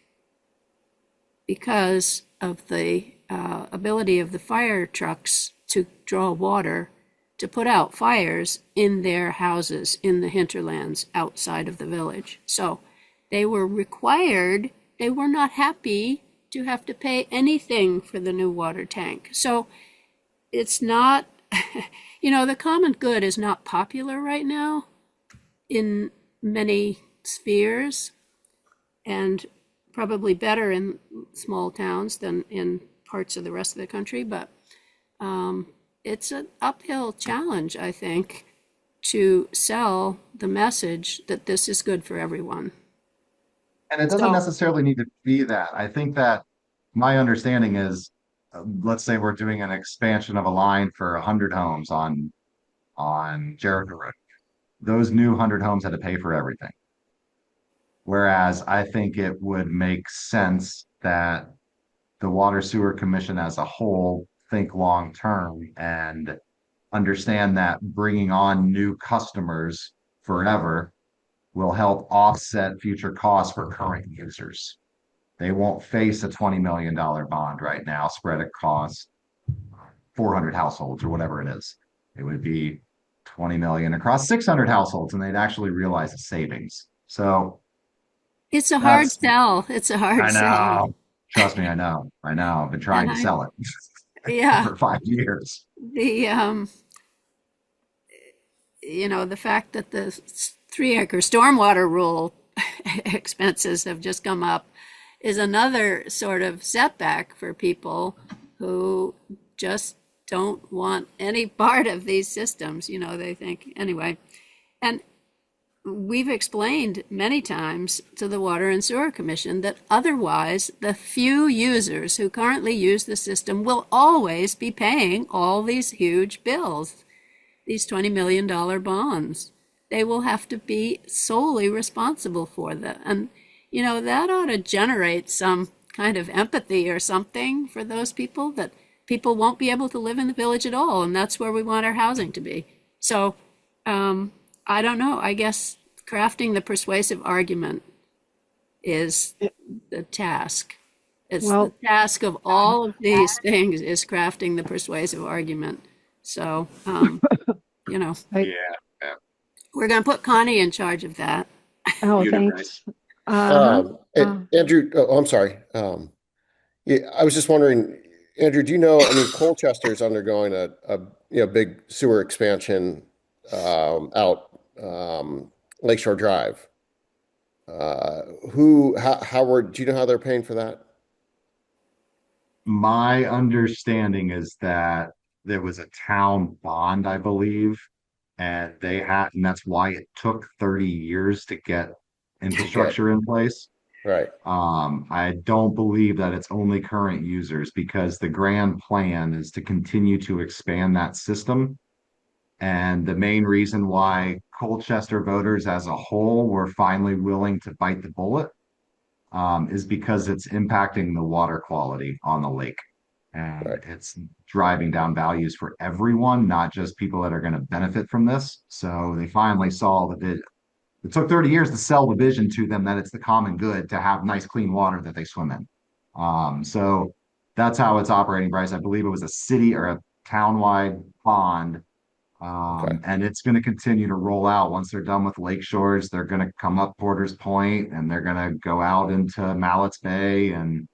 because of the ability of the fire trucks to draw water to put out fires in their houses in the hinterlands outside of the village. So they were required, they were not happy to have to pay anything for the new water tank. So it's not, the common good is not popular right now in many spheres, and probably better in small towns than in parts of the rest of the country. But it's an uphill challenge, I think, to sell the message that this is good for everyone. And it doesn't necessarily need to be that. I think that my understanding is, let's say we're doing an expansion of a line for 100 homes on Jericho Road. Those new 100 homes had to pay for everything. Whereas I think it would make sense that the Water Sewer Commission as a whole think long term and understand that bringing on new customers forever will help offset future costs for current users. They won't face a $20 million bond right now, spread across 400 households or whatever it is. It would be 20 million across 600 households, and they'd actually realize a savings. So it's a hard sell. It's a hard I sell. know. Trust me, I know. I've been trying to sell it Yeah, for 5 years. the the fact that the 3-acre stormwater rule expenses have just come up is another sort of setback for people who just don't want any part of these systems. They think anyway. And we've explained many times to the Water and Sewer Commission that otherwise the few users who currently use the system will always be paying all these huge bills, these $20 million bonds. They will have to be solely responsible for that. And, that ought to generate some kind of empathy or something for those people, that people won't be able to live in the village at all. And that's where we want our housing to be. So, I don't know. I guess crafting the persuasive argument is the task. It's the task of all of these things is crafting the persuasive argument. So, Yeah. we're going to put Connie in charge of that. Oh, thanks. Andrew, I'm sorry. Yeah, I was just wondering, Andrew, do you know, Colchester is undergoing a big sewer expansion out Lakeshore Drive. Do you know how they're paying for that? My understanding is that there was a town bond, I believe, and that's why it took 30 years to get infrastructure in place. Right. I don't believe that it's only current users, because the grand plan is to continue to expand that system. And the main reason why Colchester voters as a whole were finally willing to bite the bullet is because it's impacting the water quality on the lake. And it's driving down values for everyone, not just people that are going to benefit from this. So they finally saw it took 30 years to sell the vision to them that it's the common good to have nice, clean water that they swim in. So that's how it's operating, Bryce. I believe it was a city or a town-wide bond. And it's going to continue to roll out. Once they're done with Lake Shores, they're going to come up Porter's Point, and they're going to go out into Mallett's Bay, and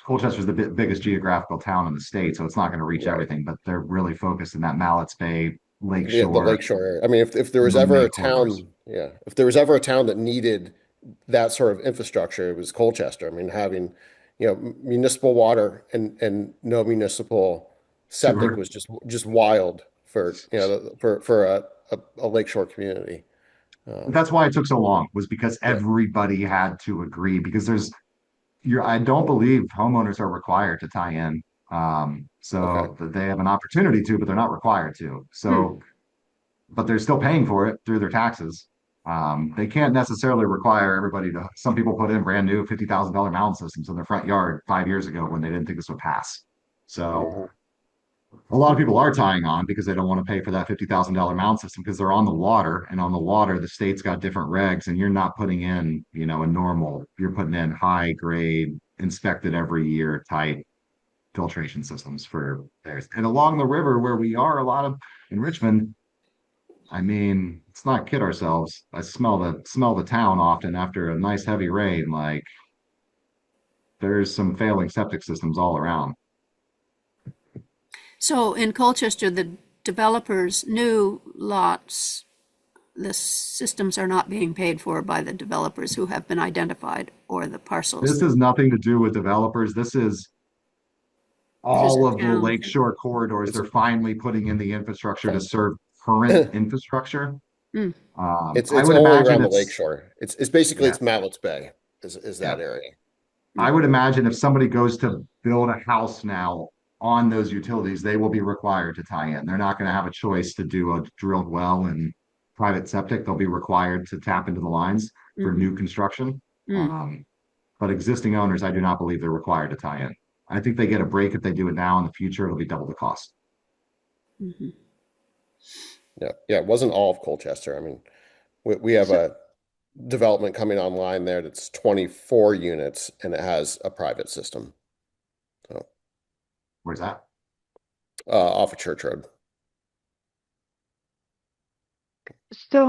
Colchester's the biggest geographical town in the state, so it's not going to reach everything, but they're really focused in that Mallett's Bay, Lake Shore. The Lake Shore area. If there was ever a town, if there was ever a town that needed that sort of infrastructure, it was Colchester. Having, municipal water and no municipal septic Sewer. was just wild for, for a lakeshore community. That's why it took so long, was because Yeah. everybody had to agree, because I don't believe homeowners are required to tie in. Okay. So they have an opportunity to, but they're not required to. Hmm. So, but they're still paying for it through their taxes. They can't necessarily require everybody to, some people put in brand new $50,000 mound systems in their front yard 5 years ago when they didn't think this would pass. So Mhm. a lot of people are tying on because they don't want to pay for that $50,000 mound system because they're on the water, and on the water, the state's got different regs, and you're not putting in, a normal, you're putting in high grade, inspected every year type filtration systems for theirs. And along the river where we are, a lot of in Richmond, I mean, let's not kid ourselves. I smell the town often after a nice heavy rain. Like there's some failing septic systems all around. So in Colchester, the developers' new lots, the systems are not being paid for by the developers who have been identified or the parcels. This has nothing to do with developers. This is This is all of a the town thing. lakeshore corridors. It's They're finally putting in the infrastructure to serve current infrastructure. Hmm. I it's would only imagine around the it's, lakeshore. It's basically yeah, it's Mallett's Bay is yeah. that area. I would imagine if somebody goes to build a house now on those utilities, they will be required to tie in. They're not going to have a choice to do a drilled well and private septic. They'll be required to tap into the lines for Mhm. new construction. Mm. Um, but existing owners, I do not believe they're required to tie in. I think they get a break if they do it now. In the future, it'll be double the cost. Mhm. Yeah, yeah. It wasn't all of Colchester. I mean, we have So, a development coming online there that's 24 units and it has a private system. So Where's that? off of Church Road. so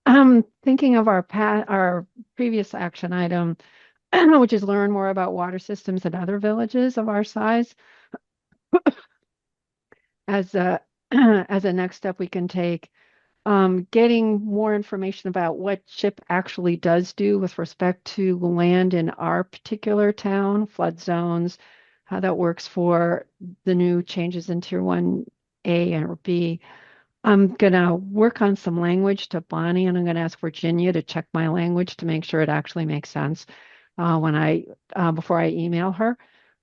I'm thinking of our previous action item, which is learn more about water systems in other villages of our size. As a as a next step we can take, getting more information about what CHIP actually does do with respect to land in our particular town, flood zones, how that works for the new changes in Tier 1A or B. I'm gonna work on some language to Bonnie, and I'm gonna ask Virginia to check my language to make sure it actually makes sense when I before I email her.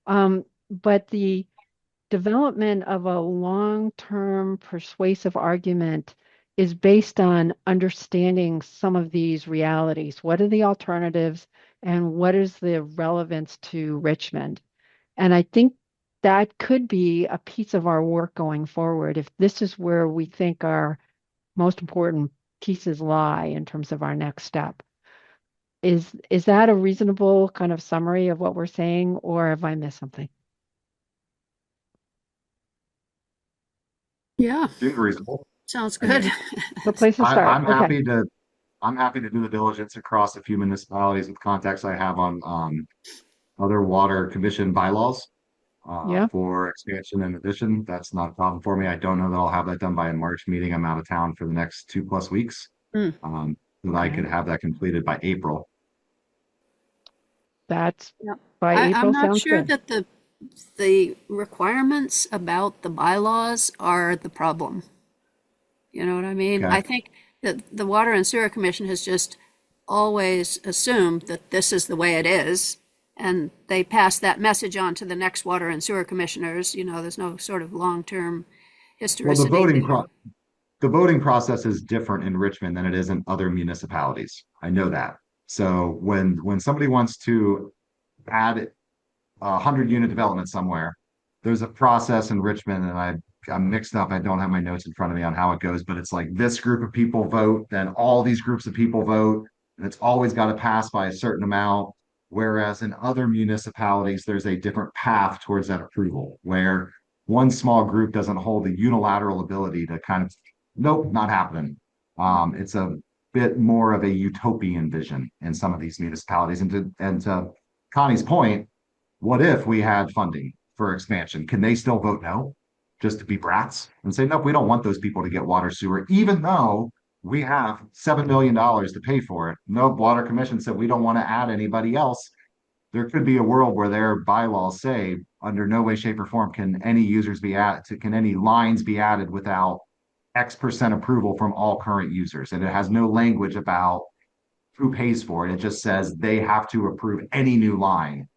But the development of a long-term persuasive argument is based on understanding some of these realities. What are the alternatives and what is the relevance to Richmond? And I think that could be a piece of our work going forward if this is where we think our most important pieces lie in terms of our next step. Is that a reasonable kind of summary of what we're saying, or have I missed something? Yeah, Seems reasonable. sounds I good. mean, The place to I, start. I'm Okay. happy to I'm happy to do the diligence across a few municipalities with contacts I have on other water commission bylaws Yeah. for expansion and addition. That's not a problem for me. I don't know that I'll have that done by a March meeting. I'm out of town for the next 2+ weeks. Mm. That I could Okay. have that completed by April. That's Yeah. by I'm April not sounds sure good. that the requirements about the bylaws are the problem. You know what I mean? Okay. I think that the Water and Sewer Commission has just always assumed that this is the way it is, and they pass that message on to the next Water and Sewer Commissioners. There's no sort of long-term Well, the historicity voting there. the voting process is different in Richmond than it is in other municipalities. I know that. So when somebody wants to add a 100-unit development somewhere, there's a process in Richmond, and I'm mixed up. I don't have my notes in front of me on how it goes, but it's like this group of people vote, then all these groups of people vote, and it's always got to pass by a certain amount. Whereas in other municipalities, there's a different path towards that approval, where one small group doesn't hold the unilateral ability to kind of, nope, not happening. It's a bit more of a utopian vision in some of these municipalities. And to Connie's point, what if we had funding for expansion? Can they still vote no, just to be brats and say, nope, we don't want those people to get water sewer, even though we have $7 million to pay for it? No, Water Commission said we don't want to add anybody else. there could be a world where their bylaws say under no way, shape, or form can any users be added to, can any lines be added without X% approval from all current users. And it has no language about who pays for it. It just says they have to approve any new line,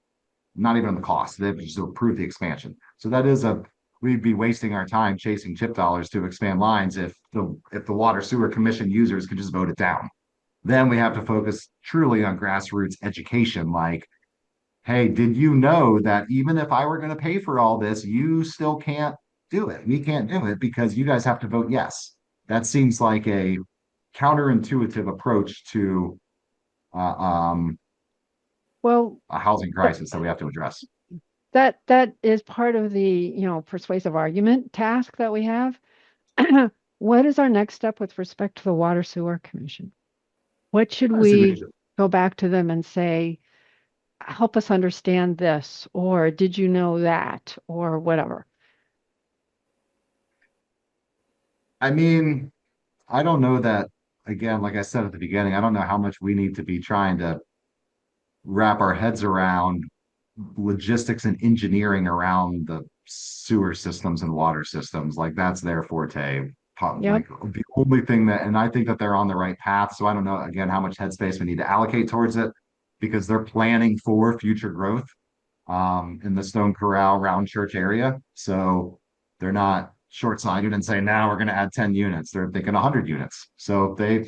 not even the cost. They just approve the expansion. So that is we'd be wasting our time chasing chip dollars to expand lines if the water sewer commission users could just vote it down. Then we have to focus truly on grassroots education, like, hey, did you know that even if I were going to pay for all this, you still can't do it? We can't do it because you guys have to vote yes. That seems like a counterintuitive approach to uh, um, Well, a housing that crisis that we have to address. that is part of the, persuasive argument task that we have. What is our next step with respect to the Water Sewer Commission? What should I see what you we did. go back to them and say, help us understand this, or did you know that, or whatever? I mean, I don't know that, again, like I said at the beginning, I don't know how much we need to be trying to wrap our heads around logistics and engineering around the sewer systems and water systems. Like that's their forte. Yep. Like the only thing that, and I think that they're on the right path. So I don't know, again, how much headspace we need to allocate towards it because they're planning for future growth in the Stone Corral Round Church area. So they're not short-sighted and saying, now we're going to add 10 units. They're thinking 100 units. So they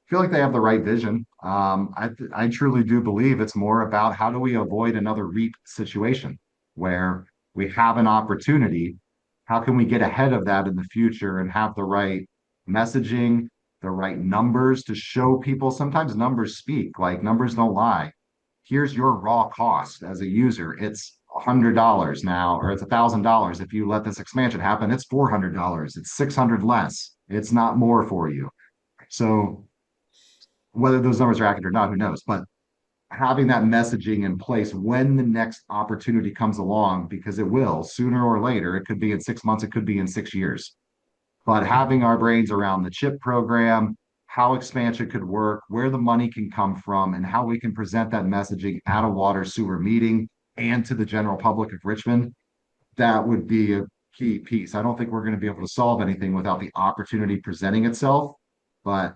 feel like they have the right vision. I truly do believe it's more about how do we avoid another REAP situation where we have an opportunity. How can we get ahead of that in the future and have the right messaging, the right numbers to show people? Sometimes numbers speak, like numbers don't lie. Here's your raw cost as a user. It's $100 now, or it's $1,000. If you let this expansion happen, it's $400. It's 600 less. It's not more for you. So whether those numbers are accurate or not, who knows? But having that messaging in place when the next opportunity comes along, because it will sooner or later, it could be in 6 months, it could be in 6 years. But having our brains around the CHIP program, how expansion could work, where the money can come from, and how we can present that messaging at a water sewer meeting and to the general public of Richmond, that would be a key piece. I don't think we're going to be able to solve anything without the opportunity presenting itself, but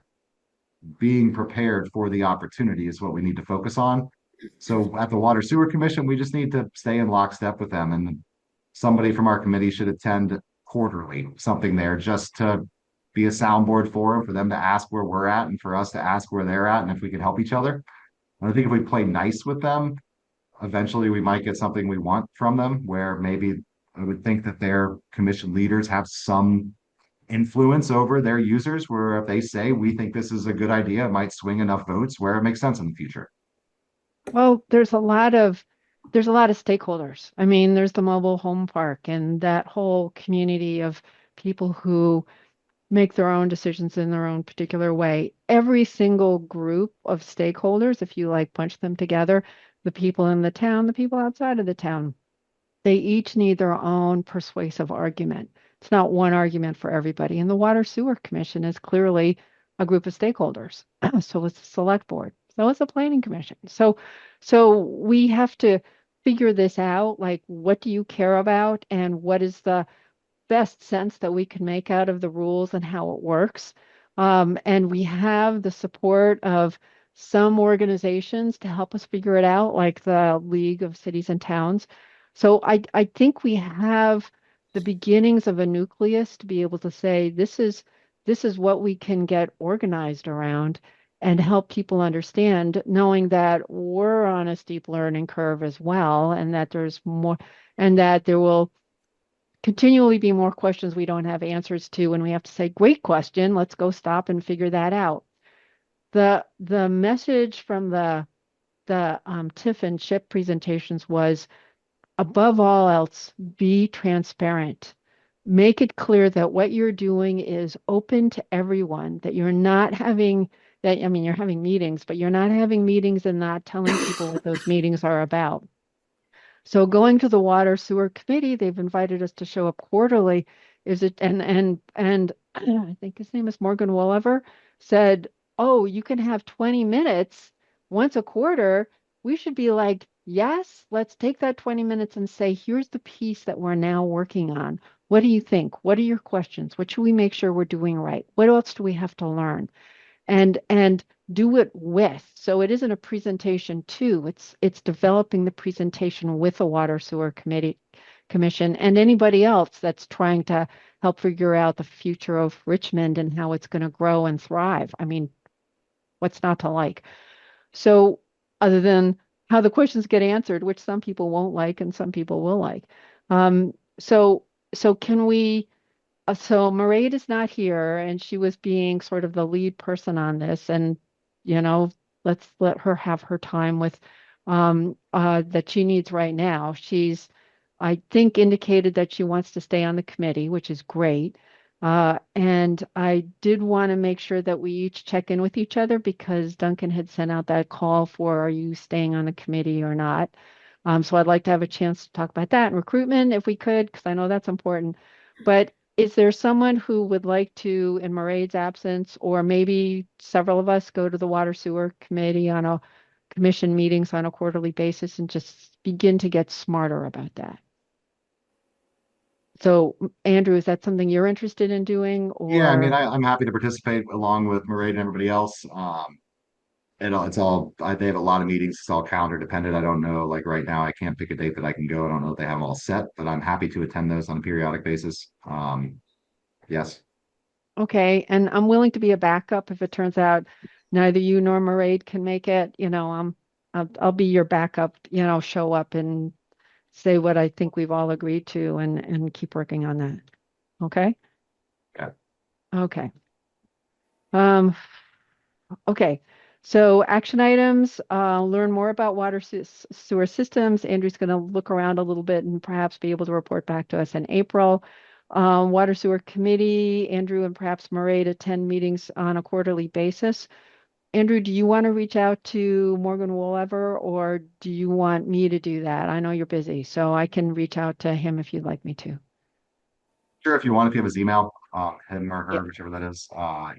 being prepared for the opportunity is what we need to focus on. So at the Water Sewer Commission, we just need to stay in lockstep with them. And somebody from our committee should attend quarterly, something there just to be a soundboard forum for them to ask where we're at and for us to ask where they're at and if we could help each other. And I think if we play nice with them, eventually we might get something we want from them, where maybe I would think that their commission leaders have some influence over their users, where if they say we think this is a good idea, it might swing enough votes where it makes sense in the future. Well, there's a lot of stakeholders. I mean, there's the mobile home park and that whole community of people who make their own decisions in their own particular way. Every single group of stakeholders, if you like punch them together, the people in the town, the people outside of the town, they each need their own persuasive argument. It's not one argument for everybody. And the Water Sewer Commission is clearly a group of stakeholders. So is the select board. So is the planning commission. So we have to figure this out. Like, what do you care about? And what is the best sense that we can make out of the rules and how it works? And we have the support of some organizations to help us figure it out, like the League of Cities and Towns. So I think we have the beginnings of a nucleus to be able to say this is what we can get organized around and help people understand, knowing that we're on a steep learning curve as well, and that there's more, and that there will continually be more questions we don't have answers to, and we have to say, great question, let's go stop and figure that out. The message from the TIF and CHIP presentations was, above all else, be transparent. Make it clear that what you're doing is open to everyone, that you're not having that, I mean, you're having meetings, but you're not having meetings and not telling people what those meetings are about. So going to the Water Sewer Committee, they've invited us to show up quarterly. Is it and I think his name is Morgan Wolliver, said, "Oh, you can have 20 minutes once a quarter. We should be like yes, let's take that 20 minutes and say, here's the piece that we're now working on. What do you think? What are your questions? What should we make sure we're doing right? What else do we have to learn? And do it with. So it isn't a presentation too. It's developing the presentation with the Water Sewer Commission and anybody else that's trying to help figure out the future of Richmond and how it's going to grow and thrive. I mean, what's not to like? So other than how the questions get answered, which some people won't like and some people will like. Um, so so can we so Mairead is not here and she was being sort of the lead person on this and you know, let's let her have her time with that she needs right now. She's I think indicated that she wants to stay on the committee, which is great. And I did want to make sure that we each check in with each other because Duncan had sent out that call for are you staying on the committee or not? So I'd like to have a chance to talk about that and recruitment if we could, because I know that's important. But is there someone who would like to, in Mairead's absence, or maybe several of us go to the Water Sewer Committee on a commission meetings on a quarterly basis and just begin to get smarter about that? So, Andrew, is that something you're interested in doing, Yeah, I mean, or I'm happy to participate along with Mairead and everybody else. It's all, they have a lot of meetings. It's all calendar dependent. I don't know, like right now, I can't pick a date that I can go. I don't know if they have them all set, but I'm happy to attend those on a periodic basis. Yes. okay? And I'm willing to be a backup if it turns out neither you nor Mairead can make it. I'll be your backup. Show up and say what I think we've all agreed to, and keep working on that. Okay. Yeah. Okay. Um, Okay, so action items, learn more about sewer systems. Andrew's going to look around a little bit and perhaps be able to report back to us in April. Water Sewer Committee, Andrew and perhaps Mairead attend meetings on a quarterly basis. Andrew, do you want to reach out to Morgan Woollever or do you want me to do that? I know you're busy, so I can reach out to him if you'd like me to. Sure, if you want, if you have his email, him or Yeah, her, whichever that is,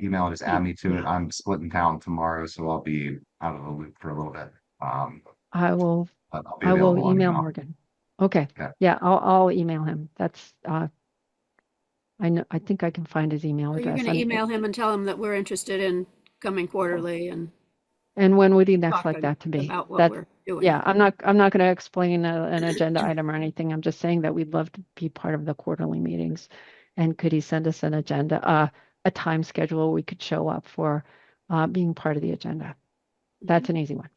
email and just add me to it. yeah. I'm splitting town tomorrow, so I'll be out of the loop for a little bit. I will But I'll be I will available on email email. Morgan. Okay. Okay. Yeah, I'll email him. That's I know I think I can find his email So you're address. going to email him and tell him that we're interested in coming quarterly and And when would he next like talking that to be? about what That we're doing. yeah, I'm not going to explain an agenda item or anything. I'm just saying that we'd love to be part of the quarterly meetings. And could he send us an agenda, a time schedule we could show up for being part of the agenda? That's an easy one.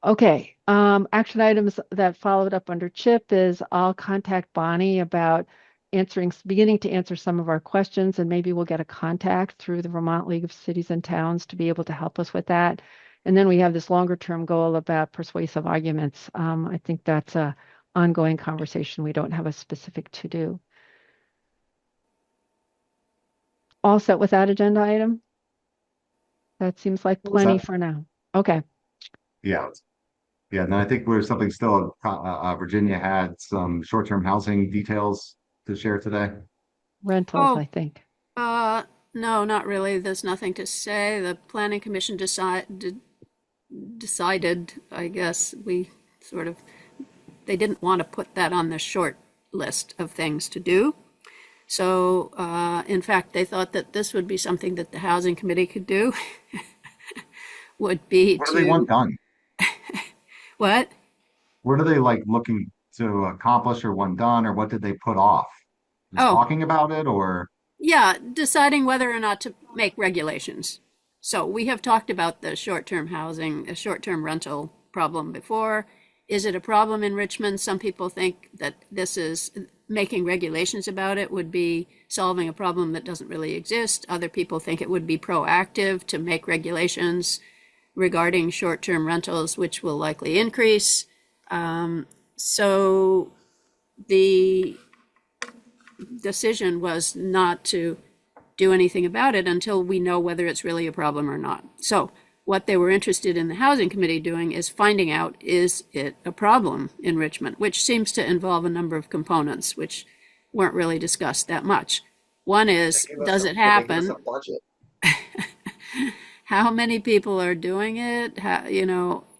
Okay, action items that followed up under Chip is I'll contact Bonnie about beginning to answer some of our questions, and maybe we'll get a contact through the Vermont League of Cities and Towns to be able to help us with that. And then we have this longer term goal about persuasive arguments. I think that's a ongoing conversation. We don't have a specific to do. All set with that agenda item? That seems like What's plenty that? for now. Okay. Yeah. Yeah. And then I think there's something still, Virginia had some short-term housing details to share today. Rentals, Oh, I think. no, not really. There's nothing to say. The planning commission decided, I guess, they didn't want to put that on the short list of things to do. So, in fact, they thought that this would be something that the housing committee could do, would be What do they want done? what? What are they like looking to accomplish or want done, or what did they put off? Just Oh, talking about it, or yeah, deciding whether or not to make regulations. So we have talked about the short-term housing, a short-term rental problem before. Is it a problem in Richmond? Some people think that this is making regulations about it would be solving a problem that doesn't really exist. Other people think it would be proactive to make regulations regarding short-term rentals, which will likely increase. So the decision was not to do anything about it until we know whether it's really a problem or not. So what they were interested in the housing committee doing is finding out, is it a problem in Richmond, which seems to involve a number of components which weren't really discussed that much. One is, does it happen? How many people are doing it?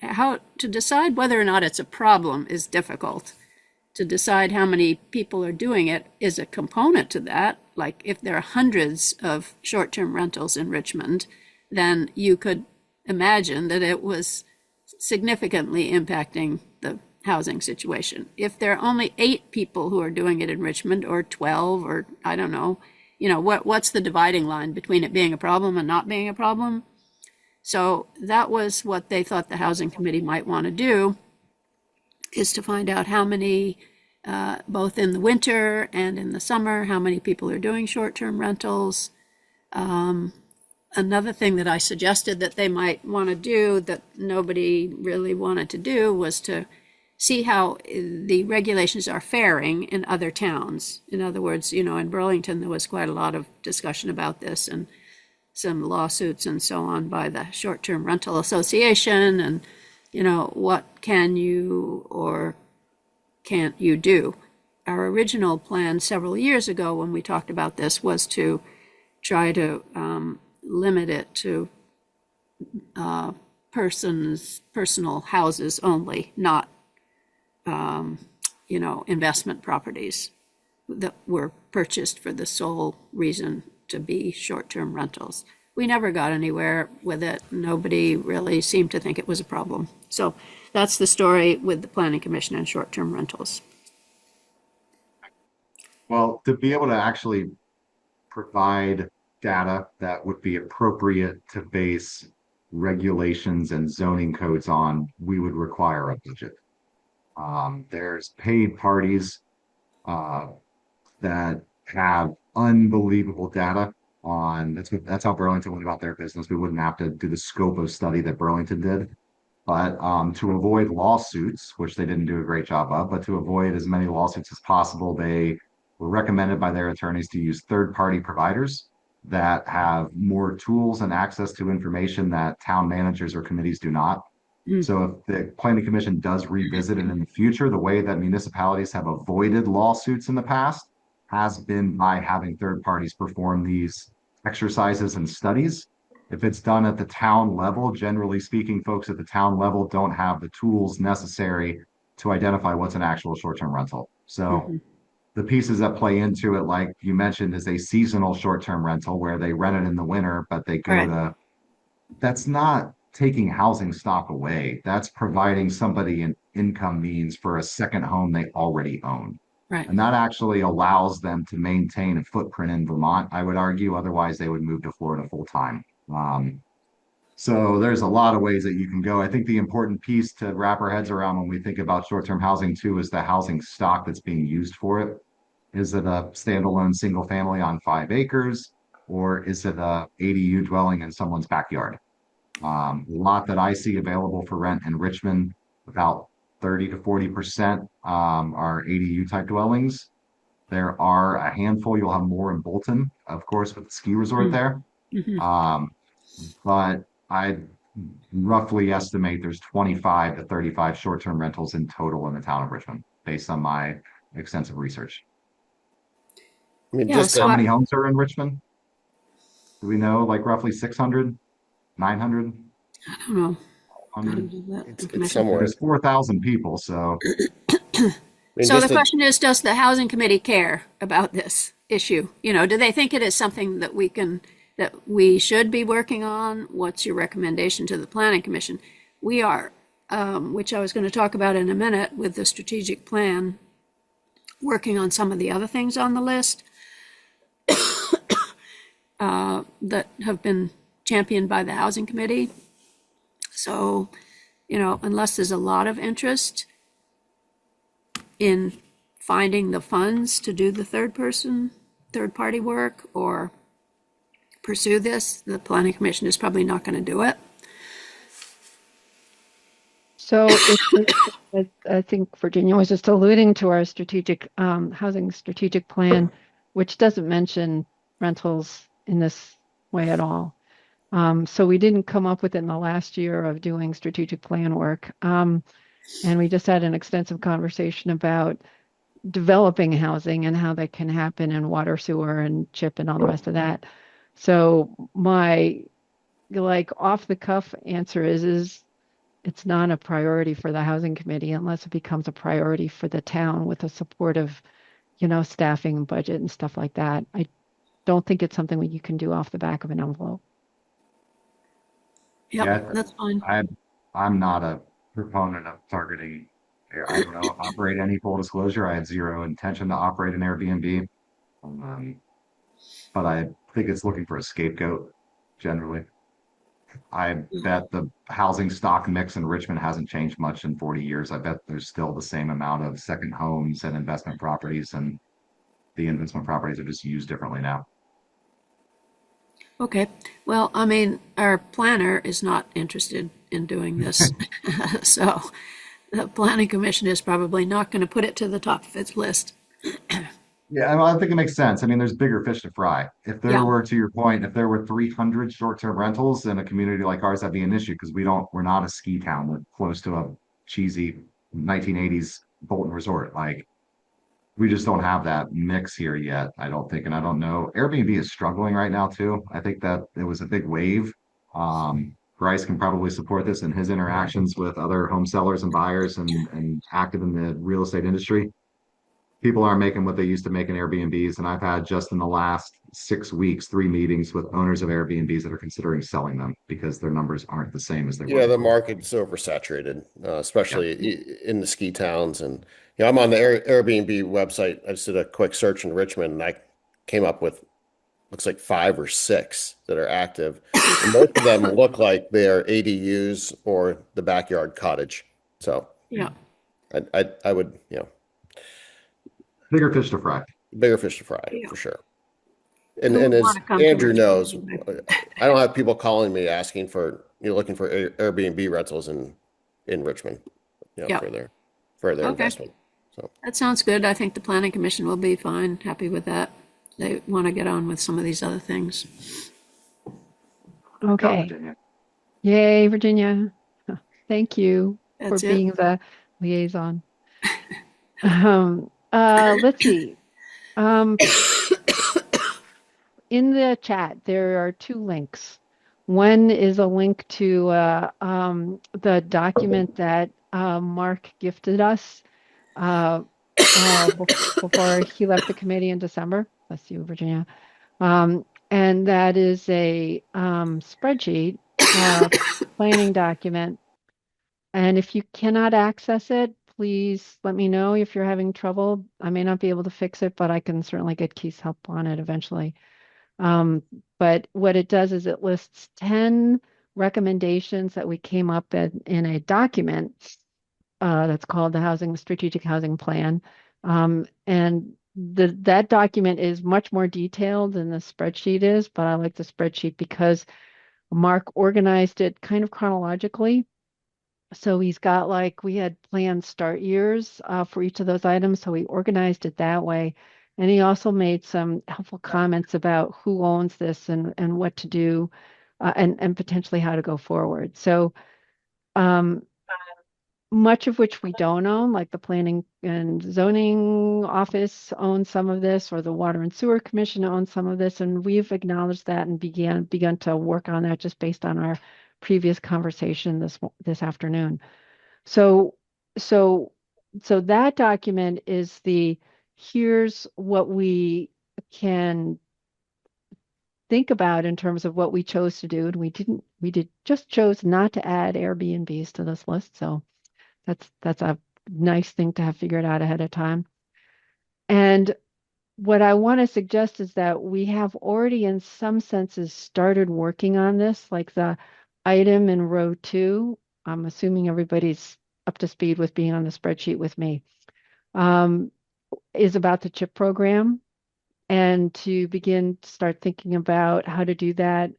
how to decide whether or not it's a problem is difficult. To decide how many people are doing it is a component to that. Like if there are hundreds of short-term rentals in Richmond, then you could imagine that it was significantly impacting the housing situation. If there are only 8 people who are doing it in Richmond, or 12, or I don't know, what's the dividing line between it being a problem and not being a problem? So that was what they thought the housing committee might want to do, is to find out how many, both in the winter and in the summer, how many people are doing short-term rentals. Another thing that I suggested that they might want to do that nobody really wanted to do was to see how the regulations are faring in other towns. In other words, in Burlington, there was quite a lot of discussion about this and some lawsuits and so on by the Short-Term Rental Association, and what can you or can't you do. Our original plan several years ago when we talked about this was to try to limit it to personal houses only, not investment properties that were purchased for the sole reason to be short-term rentals. We never got anywhere with it. Nobody really seemed to think it was a problem. So that's the story with the Planning Commission and short-term rentals. Well, to be able to actually provide data that would be appropriate to base regulations and zoning codes on, we would require a budget. There's paid parties that have unbelievable data on, that's how Burlington went about their business. We wouldn't have to do the scope of study that Burlington did. But to avoid lawsuits, which they didn't do a great job of, but to avoid as many lawsuits as possible, they were recommended by their attorneys to use third-party providers that have more tools and access to information that town managers or committees do not. So if the Planning Commission does revisit it in the future, the way that municipalities have avoided lawsuits in the past has been by having third parties perform these exercises and studies. If it's done at the town level, generally speaking, folks at the town level don't have the tools necessary to identify what's an actual short-term rental. So the pieces that play into it, like you mentioned, is a seasonal short-term rental where they rent it in the winter, but they go to, that's not taking housing stock away. That's providing somebody an income means for a second home they already own. Right. And that actually allows them to maintain a footprint in Vermont, I would argue. Otherwise, they would move to Florida full time. So there's a lot of ways that you can go. I think the important piece to wrap our heads around when we think about short-term housing too is the housing stock that's being used for it. Is it a standalone single family on 5 acres, or is it a ADU dwelling in someone's backyard? A lot that I see available for rent in Richmond, about 30 to 40% are ADU type dwellings. There are a handful, you'll have more in Bolton, of course, with the ski resort there. But I roughly estimate there's 25 to 35 short-term rentals in total in the town of Richmond, based on my extensive research. I mean, Yeah, just so How many homes are in Richmond? Do we know, like roughly 600, 900? I don't know. 100? it's somewhere. There's 4,000 people, so I mean, So just the question is, does the housing committee care about this issue? Do they think it is something that we should be working on? What's your recommendation to the Planning Commission? We are, which I was going to talk about in a minute with the strategic plan, working on some of the other things on the list that have been championed by the housing committee. So, unless there's a lot of interest in finding the funds to do the third party work or pursue this, the Planning Commission is probably not going to do it. So I think Virginia was just alluding to our strategic housing strategic plan, which doesn't mention rentals in this way at all. So we didn't come up with it in the last year of doing strategic plan work. And we just had an extensive conversation about developing housing and how that can happen in water, sewer, and CHIP and all the rest of that. So my off the cuff answer is it's not a priority for the housing committee unless it becomes a priority for the town with a supportive, staffing and budget and stuff like that. I don't think it's something that you can do off the back of an envelope. Yep, Yeah, that's fine. I'm not a proponent of targeting. I don't know if operate any full disclosure. I had zero intention to operate an Airbnb. Um, but I think it's looking for a scapegoat generally. I bet the housing stock mix in Richmond hasn't changed much in 40 years. I bet there's still the same amount of second homes and investment properties, and the investment properties are just used differently now. Okay. Well, I mean, our planner is not interested in doing this. So the planning commission is probably not going to put it to the top of its list. Yeah, well, I think it makes sense. I mean, there's bigger fish to fry. If there Yeah. were, to your point, if there were 300 short-term rentals in a community like ours, that'd be an issue because we're not a ski town. We're close to a cheesy 1980s Bolton resort. Like, we just don't have that mix here yet, I don't think. And I don't know. Airbnb is struggling right now too. I think that it was a big wave. Bryce can probably support this in his interactions with other home sellers and buyers and active in the real estate industry. People aren't making what they used to make in Airbnbs. And I've had just in the last 6 weeks, 3 meetings with owners of Airbnbs that are considering selling them because their numbers aren't the same as they were Yeah, the before. market's oversaturated, Yeah. especially in the ski towns. And I'm on the Airbnb website. I just did a quick search in Richmond, and I came up with looks like 5 or 6 that are active, and most of them look like they are ADUs or the backyard cottage. So Yeah. I would, Bigger fish to fry. bigger fish to fry Yeah. for sure. Who And would want as to come to Andrew Richmond knows, anyway? I don't have people calling me asking for, looking for Airbnb rentals in Richmond, Yeah. for their Okay. investment. So That sounds good. I think the planning commission will be fine, happy with that. They want to get on with some of these other things. Okay. Virginia. Yay, Virginia. Thank you for That's it. being the liaison. Let's see. In the chat, there are 2 links. One is a link to the document that Mark gifted us before he left the committee in December. Bless you, Virginia. And that is a spreadsheet, planning document. And if you cannot access it, please let me know if you're having trouble. I may not be able to fix it, but I can certainly get Keith's help on it eventually. But what it does is it lists 10 recommendations that we came up in a document that's called the Strategic Housing Plan. And that document is much more detailed than the spreadsheet is, but I like the spreadsheet because Mark organized it kind of chronologically. So he's got we had planned start years for each of those items. So he organized it that way. And he also made some helpful comments about who owns this and what to do and potentially how to go forward. So um, much of which we don't own, like the Planning and Zoning Office owns some of this, or the Water and Sewer Commission owns some of this, and we've acknowledged that and begun to work on that just based on our previous conversation this afternoon. So so so that document is here's what we can think about in terms of what we chose to do, and we just chose not to add Airbnbs to this list. So that's a nice thing to have figured out ahead of time. And what I want to suggest is that we have already, in some senses, started working on this, like the item in row 2. I'm assuming everybody's up to speed with being on the spreadsheet with me, is about the CHIP program and to begin to start thinking about how to do that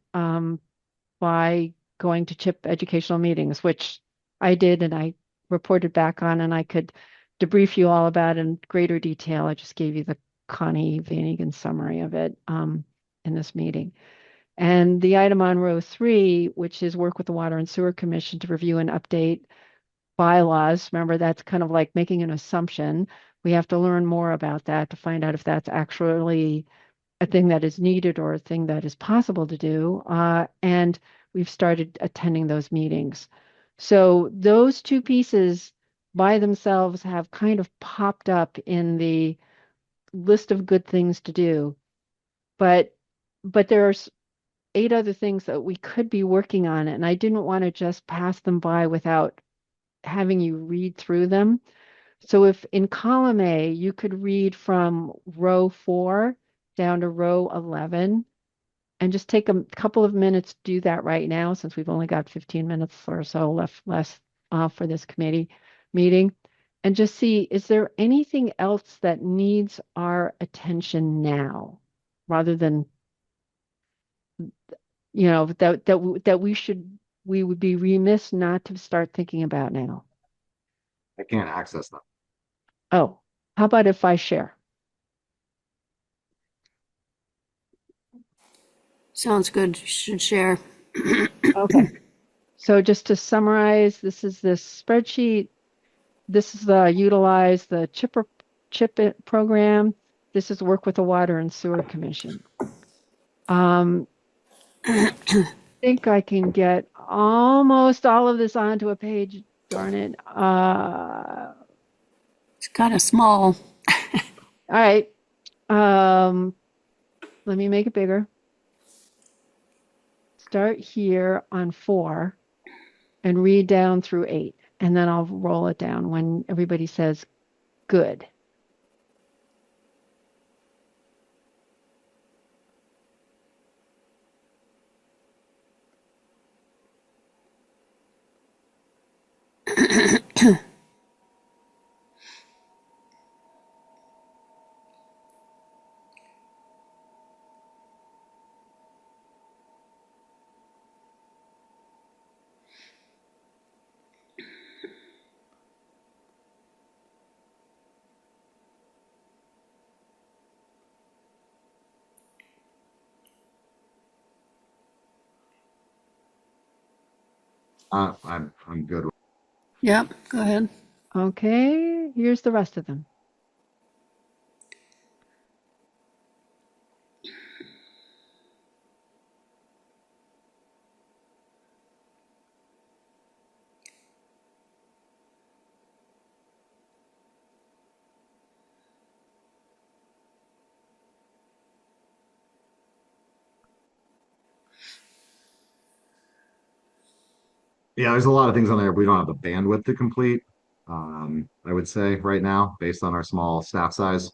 by going to CHIP educational meetings, which I did and I reported back on, and I could debrief you all about in greater detail. I just gave you the Connie Van Egan summary of it in this meeting. And the item on row 3, which is work with the Water and Sewer Commission to review and update bylaws. Remember, that's kind of like making an assumption. We have to learn more about that to find out if that's actually a thing that is needed or a thing that is possible to do. And we've started attending those meetings. So those two pieces by themselves have kind of popped up in the list of good things to do. But there's 8 other things that we could be working on, and I didn't want to just pass them by without having you read through them. So if in column A, you could read from row 4 down to row 11 and just take a couple of minutes to do that right now, since we've only got 15 minutes or so less for this committee meeting, and just see, is there anything else that needs our attention now rather than, we would be remiss not to start thinking about now. I can't access them. Oh, how about if I share? Sounds good. You should share. Okay. So just to summarize, this is this spreadsheet. This is the utilize the chip program. This is work with the Water and Sewer Commission. I think I can get almost all of this onto a page. Darn it. It's kind of small. All right. Let me make it bigger. Start here on 4 and read down through 8, and then I'll roll it down when everybody says good. I'm good. Yep, go ahead. Okay, here's the rest of them. Yeah, there's a lot of things on there we don't have the bandwidth to complete. I would say right now, based on our small staff size,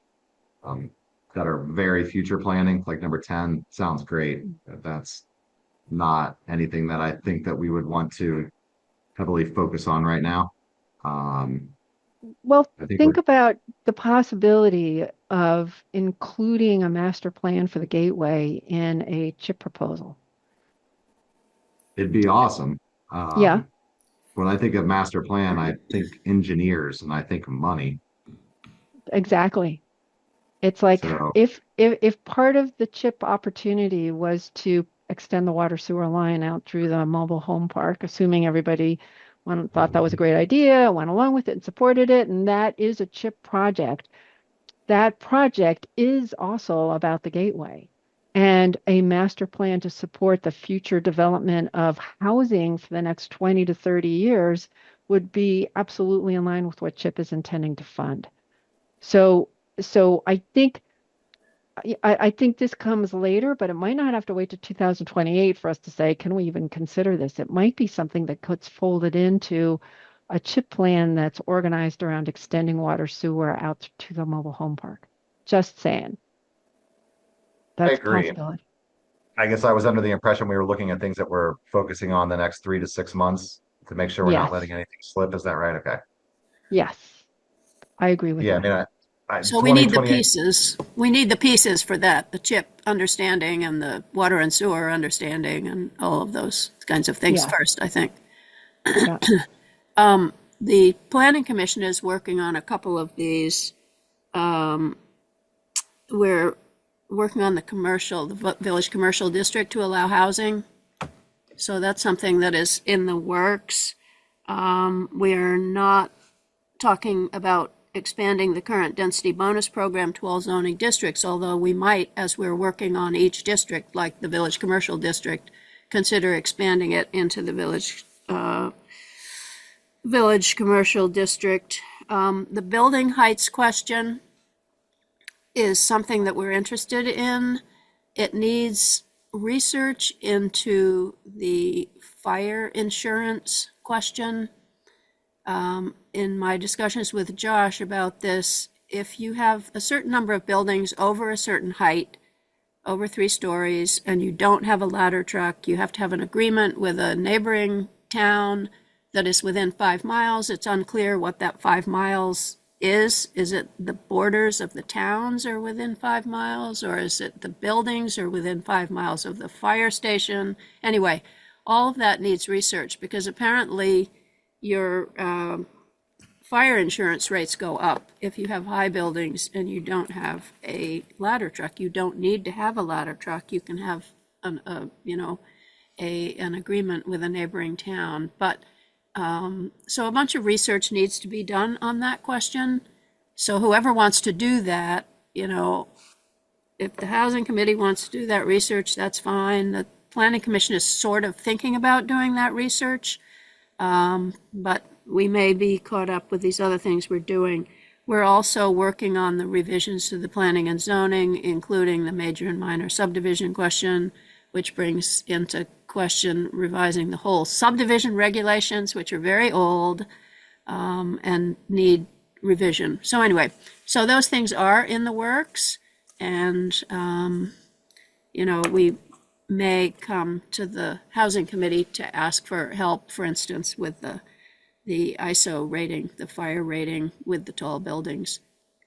um, that are very future planning, like number 10 sounds great. That's not anything that I think that we would want to heavily focus on right now. Um, Well, I think think about the possibility of including a master plan for the gateway in a chip proposal. it'd be awesome. Yeah, When I think of master plan, I think engineers and I think money. exactly. It's like So if part of the chip opportunity was to extend the water sewer line out through the mobile home park, assuming everybody thought that was a great idea, went along with it and supported it, and that is a chip project. That project is also about the gateway and a master plan to support the future development of housing for the next 20 to 30 years would be absolutely in line with what CHIP is intending to fund. So I think this comes later, but it might not have to wait to 2028 for us to say, can we even consider this? It might be something that gets folded into a chip plan that's organized around extending water sewer out to the mobile home park. Just saying. I That's a agree. possibility. I guess I was under the impression we were looking at things that we're focusing on the next 3 to 6 months to make sure we're not Yes. letting anything slip. Is that right? Okay. Yes. I agree with Yeah, I that. mean, So we need the 2028. pieces. We need the pieces for that, the chip understanding and the water and sewer understanding and all of those kinds of things Yeah. first, I think. Yeah. The Planning Commission is working on a couple of these. We're working on the village commercial district to allow housing. So that's something that is in the works. We are not talking about expanding the current density bonus program to all zoning districts, although we might, as we're working on each district, like the village commercial district, consider expanding it into the village Village Commercial District. The building heights question is something that we're interested in. It needs research into the fire insurance question. In my discussions with Josh about this, if you have a certain number of buildings over a certain height, over 3 stories, and you don't have a ladder truck, you have to have an agreement with a neighboring town that is within 5 miles. It's unclear what that 5 miles is. Is it the borders of the towns are within 5 miles, or is it the buildings are within 5 miles of the fire station? Anyway, all of that needs research, because apparently your fire insurance rates go up if you have high buildings and you don't have a ladder truck. You don't need to have a ladder truck. You can have an agreement with a neighboring town. But so a bunch of research needs to be done on that question. So whoever wants to do that, if the Housing Committee wants to do that research, that's fine. The Planning Commission is sort of thinking about doing that research, but we may be caught up with these other things we're doing. We're also working on the revisions to the planning and zoning, including the major and minor subdivision question, which brings into question revising the whole subdivision regulations, which are very old and need revision. So anyway, so those things are in the works, and we may come to the Housing Committee to ask for help, for instance, with the ISO rating, the fire rating with the tall buildings.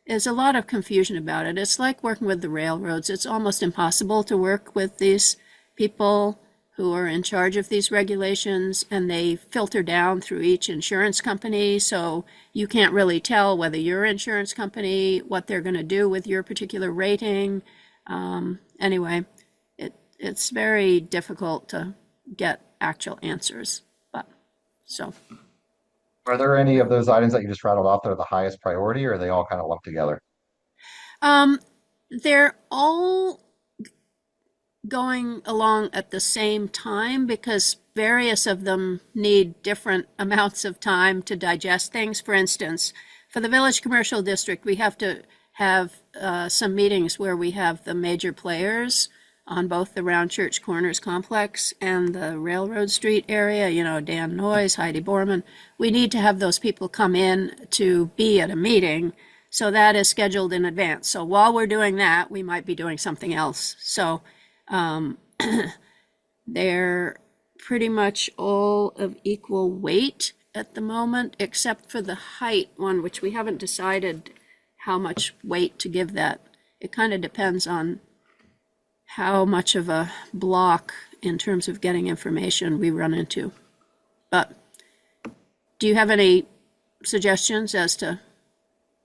There's a lot of confusion about it. It's like working with the railroads. It's almost impossible to work with these people who are in charge of these regulations, and they filter down through each insurance company. So you can't really tell whether your insurance company, what they're going to do with your particular rating. Anyway, it's very difficult to get actual answers. Are there any of those items that you just rattled off that are the highest priority, or are they all kind of lumped together? They're all going along at the same time because various of them need different amounts of time to digest things. For instance, for the Village Commercial District, we have to have some meetings where we have the major players on both the Round Church Corners complex and the Railroad Street area, Dan Noyes, Heidi Borman. We need to have those people come in to be at a meeting. So that is scheduled in advance. So while we're doing that, we might be doing something else. So they're pretty much all of equal weight at the moment, except for the height one, which we haven't decided how much weight to give that. It kind of depends on how much of a block in terms of getting information we run into. But do you have any suggestions as to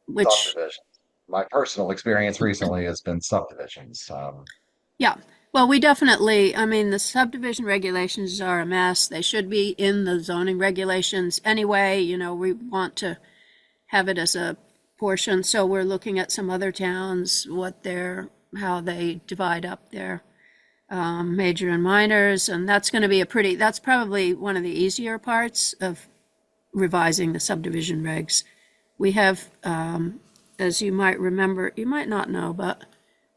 which? Subdivisions. My personal experience recently has been subdivisions. Yeah, well, we definitely, the subdivision regulations are a mess. They should be in the zoning regulations anyway. We want to have it as a portion. So we're looking at some other towns, how they divide up their major and minors, and that's going to be that's probably one of the easier parts of revising the subdivision regs. We have, as you might remember, you might not know, but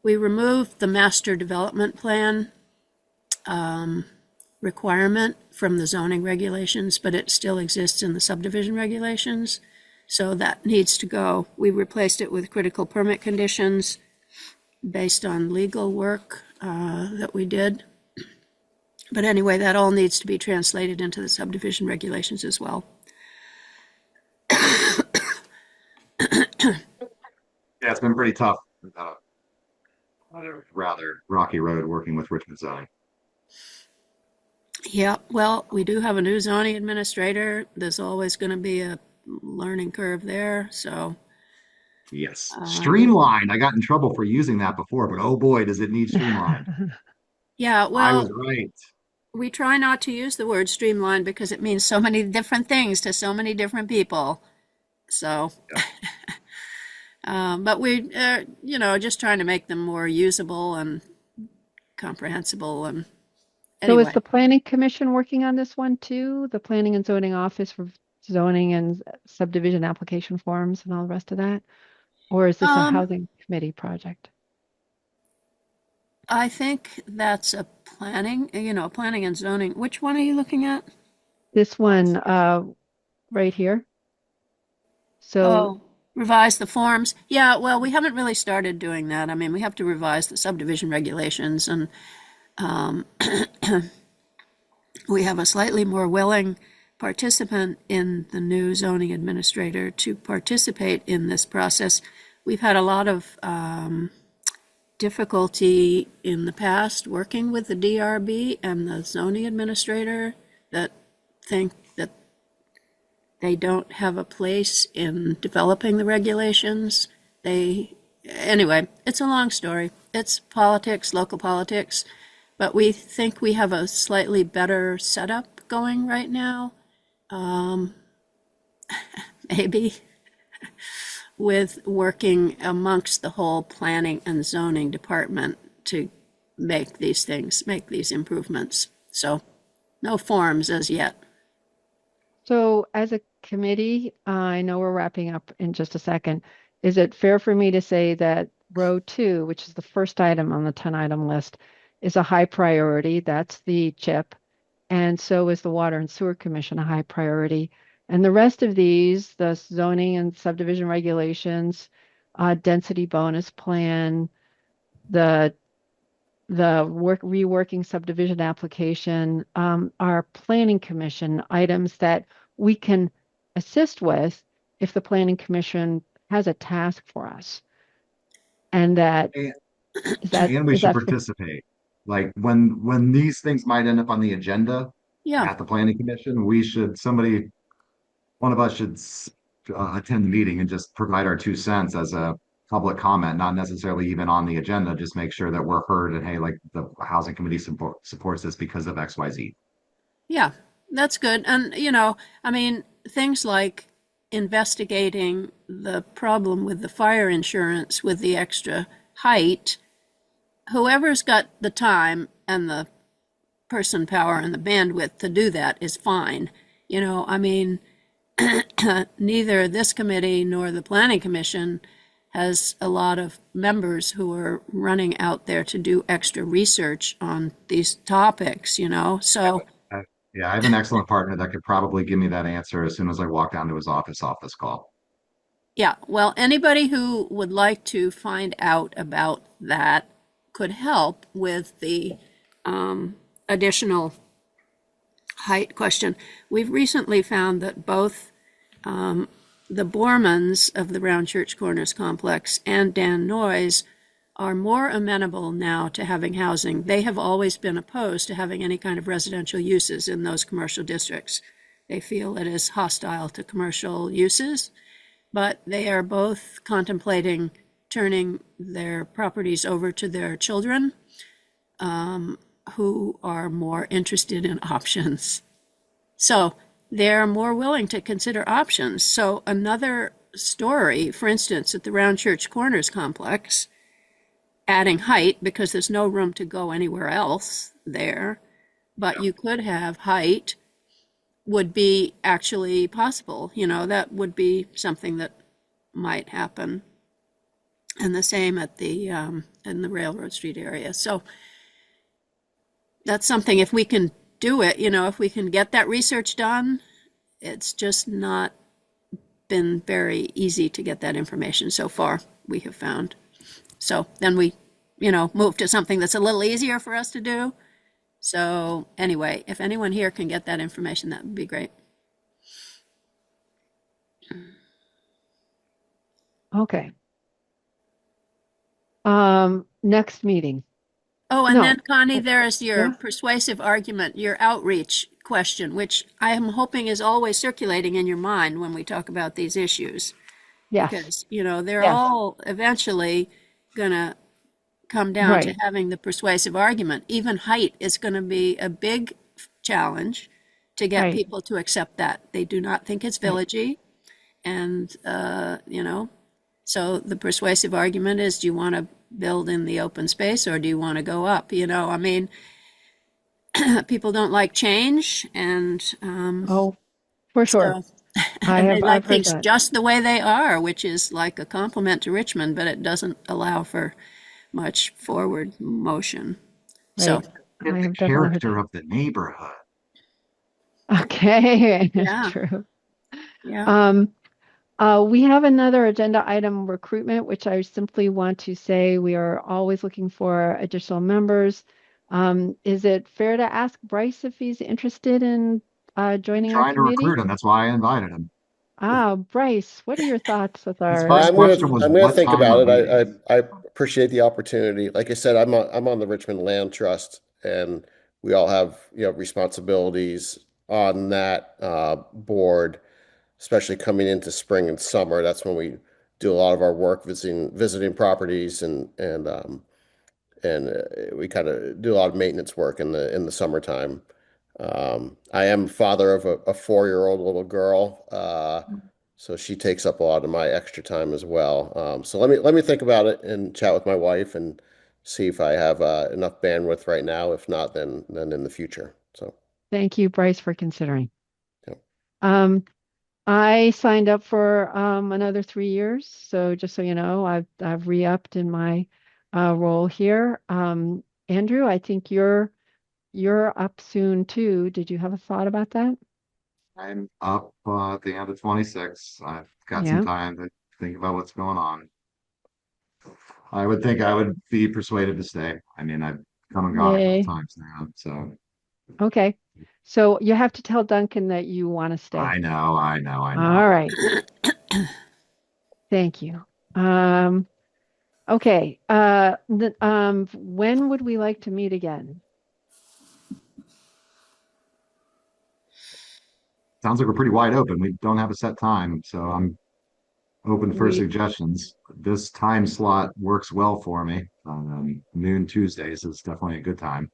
we removed the master development plan requirement from the zoning regulations, but it still exists in the subdivision regulations. So that needs to go. We replaced it with critical permit conditions based on legal work that we did. But anyway, that all needs to be translated into the subdivision regulations as well. Yeah, it's been pretty tough. Rather rocky road working with Richmond zoning. Yeah, well, we do have a new zoning administrator. There's always going to be a learning curve there. So Yes, streamlined. I got in trouble for using that before, but oh boy, does it need streamlined. yeah, I well, was right. we try not to use the word streamlined because it means so many different things to so many different people. So, but we, just trying to make them more usable and comprehensible. And So anyway, is the Planning Commission working on this one too? The Planning and Zoning Office zoning and subdivision application forms and all the rest of that? Or is this a Um, housing committee project? I think that's a planning, planning and zoning. Which one are you looking at? This one, right here. So, Oh, revise the forms. Yeah, well, we haven't really started doing that. I mean, we have to revise the subdivision regulations, and um, we have a slightly more willing participant in the new zoning administrator to participate in this process. We've had a lot of difficulty in the past working with the DRB and the zoning administrator that think that they don't have a place in developing the regulations. Anyway, it's a long story. It's politics, local politics, but we think we have a slightly better setup going right now. Maybe with working amongst the whole planning and zoning department to make these improvements. So no forms as yet. so as a committee, I know we're wrapping up in just a second. Is it fair for me to say that row 2, which is the first item on the 10-item list, is a high priority? That's the CHIP. And so is the Water and Sewer Commission a high priority. And the rest of these, the zoning and subdivision regulations, density bonus plan, the reworking subdivision application, are planning commission items that we can assist with if the planning commission has a task for us. And that And is that and we is should that fair? participate. Like when these things might end up on the agenda Yeah, at the planning commission, one of us should attend the meeting and just provide our 2 cents as a public comment, not necessarily even on the agenda. Just make sure that we're heard and hey, like the housing committee supports this because of XYZ. yeah, that's good. And, I mean, things like investigating the problem with the fire insurance with the extra height, whoever's got the time and the person power and the bandwidth to do that is fine. I mean, neither this committee nor the planning commission has a lot of members who are running out there to do extra research on these topics, so Yeah, I have an excellent partner that could probably give me that answer as soon as I walk down to his office off this call. yeah, well, anybody who would like to find out about that could help with the additional height question. We've recently found that both the Bormans of the Round Church Corners complex and Dan Noyes are more amenable now to having housing. They have always been opposed to having any kind of residential uses in those commercial districts. They feel it is hostile to commercial uses, but they are both contemplating turning their properties over to their children, who are more interested in options. So they're more willing to consider options. So another story, for instance, at the Round Church Corners complex, adding height because there's no room to go anywhere else there, but you could have height would be actually possible. That would be something that might happen. And the same at the in the Railroad Street area. So that's something, if we can do it, if we can get that research done, it's just not been very easy to get that information so far, we have found. So then we, move to something that's a little easier for us to do. So anyway, if anyone here can get that information, that would be great. Okay. Next meeting. Oh, and No. then Connie, there is your Yeah. persuasive argument, your outreach question, which I am hoping is always circulating in your mind when we talk about these issues. Yes. Because, they're Yes. all eventually going to come down to Right. having the persuasive argument. Even height is going to be a big challenge to get Right. people to accept that. They do not think it's Right. villagey. And, so the persuasive argument is, do you want to build in the open space or do you want to go up? I mean, people don't like change. And Oh, for sure. so I And they have, like I've heard things that. just the way they are, which is like a compliment to Richmond, but it doesn't allow for much forward motion. So, Right. Get I the have definitely heard character of the neighborhood. that. Okay, yeah, true. yeah. Um, we have another agenda item, recruitment, which I simply want to say we are always looking for additional members. Is it fair to ask Bryce if he's interested in I'm joining our trying to committee? recruit him. That's why I invited him. Bryce, what are your thoughts with His our first question was, I'm gonna what think time about are it. meetings? I appreciate the opportunity. Like I said, I'm on the Richmond Land Trust, and we all have, responsibilities on that board, especially coming into spring and summer. That's when we do a lot of our work visiting properties, and we kind of do a lot of maintenance work in the summertime. I am father of a 4-year-old little girl, so she takes up a lot of my extra time as well. So let me think about it and chat with my wife and see if I have enough bandwidth right now. If not, then in the future. So Thank you, Bryce, for considering. yeah. Um, I signed up for another 3 years, so just so you know, I've re-upped in my role here. Andrew, I think you're up soon too. Did you have a thought about that? I'm up at the end of 26. I've got some Yeah. time to think about what's going on. I would think I would be persuaded to stay. I mean, I've come and gone a couple Yay. times now, so Okay. So you have to tell Duncan that you want to stay. I know. All right. Thank you. Um, okay. When would we like to meet again? Sounds like we're pretty wide open. We don't have a set time, so I'm open for We suggestions. This time slot works well for me. Noon Tuesdays is definitely a good time.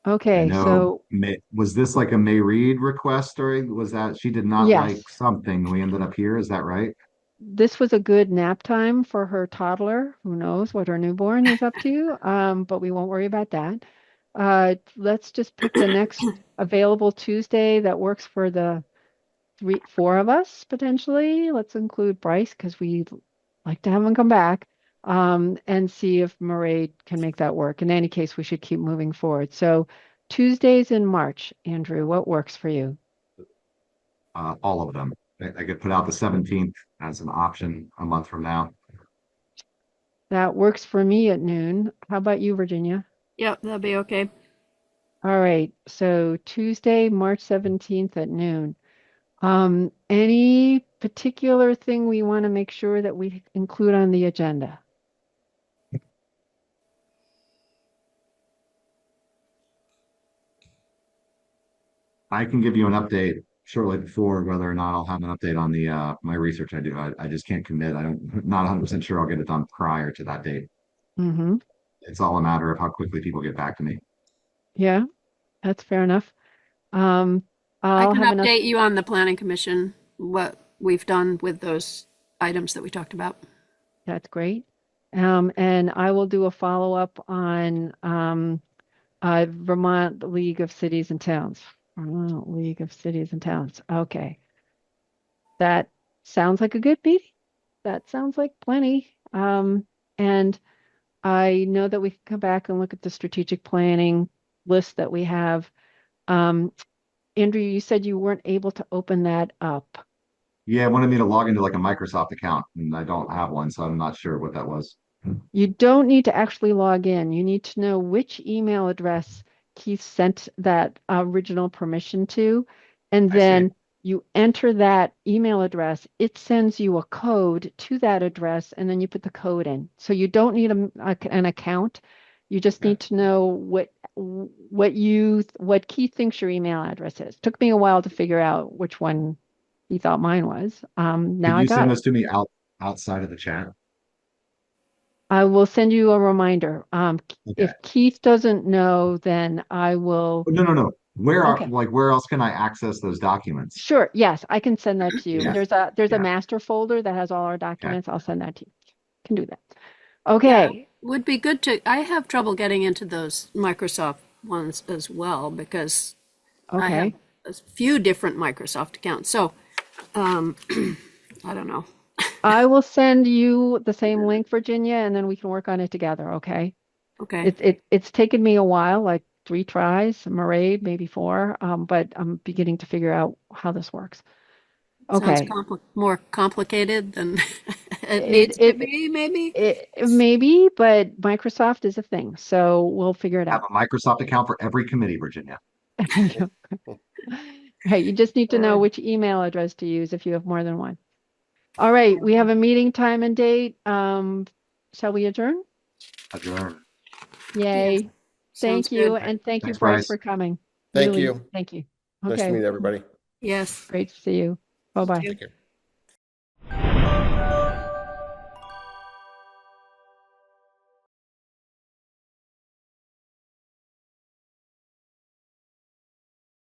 I okay. know, So was this like a May Reed request or was that she did not yes. like something? We ended up here. Is that right? This was a good nap time for her toddler. Who knows what her newborn is up to? But we won't worry about that. Let's just pick the next available Tuesday that works for the four of us potentially. Let's include Bryce because we like to have him come back. And see if Murray can make that work. In any case, we should keep moving forward. So Tuesdays in March, Andrew, what works for you? All of them. I could put out the 17th as an option a month from now. That works for me at noon. How about you, Virginia? Yep, that'd be okay. All right, so Tuesday, March 17th at noon. Any particular thing we want to make sure that we include on the agenda? I can give you an update shortly before whether or not I'll have an update on the my research I do. I just can't commit. Not 100% sure I'll get it done prior to that date. Mm-hmm. It's all a matter of how quickly people get back to me. Yeah, that's fair enough. Um, I I'll can have enough. update you on the planning commission, what we've done with those items that we talked about. That's great. And I will do a follow-up on Vermont League of Cities and Towns. Vermont League of Cities and Towns. Okay. That sounds like a good meeting. That sounds like plenty. And I know that we can come back and look at the strategic planning list that we have. Um, Andrew, you said you weren't able to open that up. Yeah, it wanted me to log into like a Microsoft account, and I don't have one, so I'm not sure what that was. You don't need to actually log in. You need to know which email address Keith sent that original permission to, and I see. then you enter that email address. It sends you a code to that address, and then you put the code in. So you don't need an account. You just Okay. need to know what Keith thinks your email address is. Took me a while to figure out which one he thought mine was. Now Could I you got send it. this to me outside of the chat? I will send you a reminder. Okay. If Keith doesn't know, then I will. No, no, no. Okay, Where else can I access those documents? sure. Yes, I can send that to you. Yeah. There's a Yeah. master folder that has all our Okay. documents. I'll send that to you. Can do that. Yeah, Okay. would be good to, I have trouble getting into those Microsoft ones as well because I have Okay. a few different Microsoft accounts. So I don't know. I will send you the same link, Virginia, and then we can work on it together, okay? Okay. It's taken me a while, like 3 tries, Mairead, maybe 4, but I'm beginning to figure out how this works. Sounds Okay. more complicated than it It needs to it be, maybe. maybe, but Microsoft is a thing, so we'll figure it Have out. a Microsoft account for every committee, Virginia. Right, you just need to know Uh, which email address to use if you have more than one. All right, we have a meeting time and date. Shall we adjourn? Adjourn. Yay. Sounds Thank good. you. And thank you, Thanks, Bryce, Bryce. for coming. Thank Really, you. thank you. Nice to Okay, meet everybody. Yes. great to see you. Bye-bye. Thank you. Take care.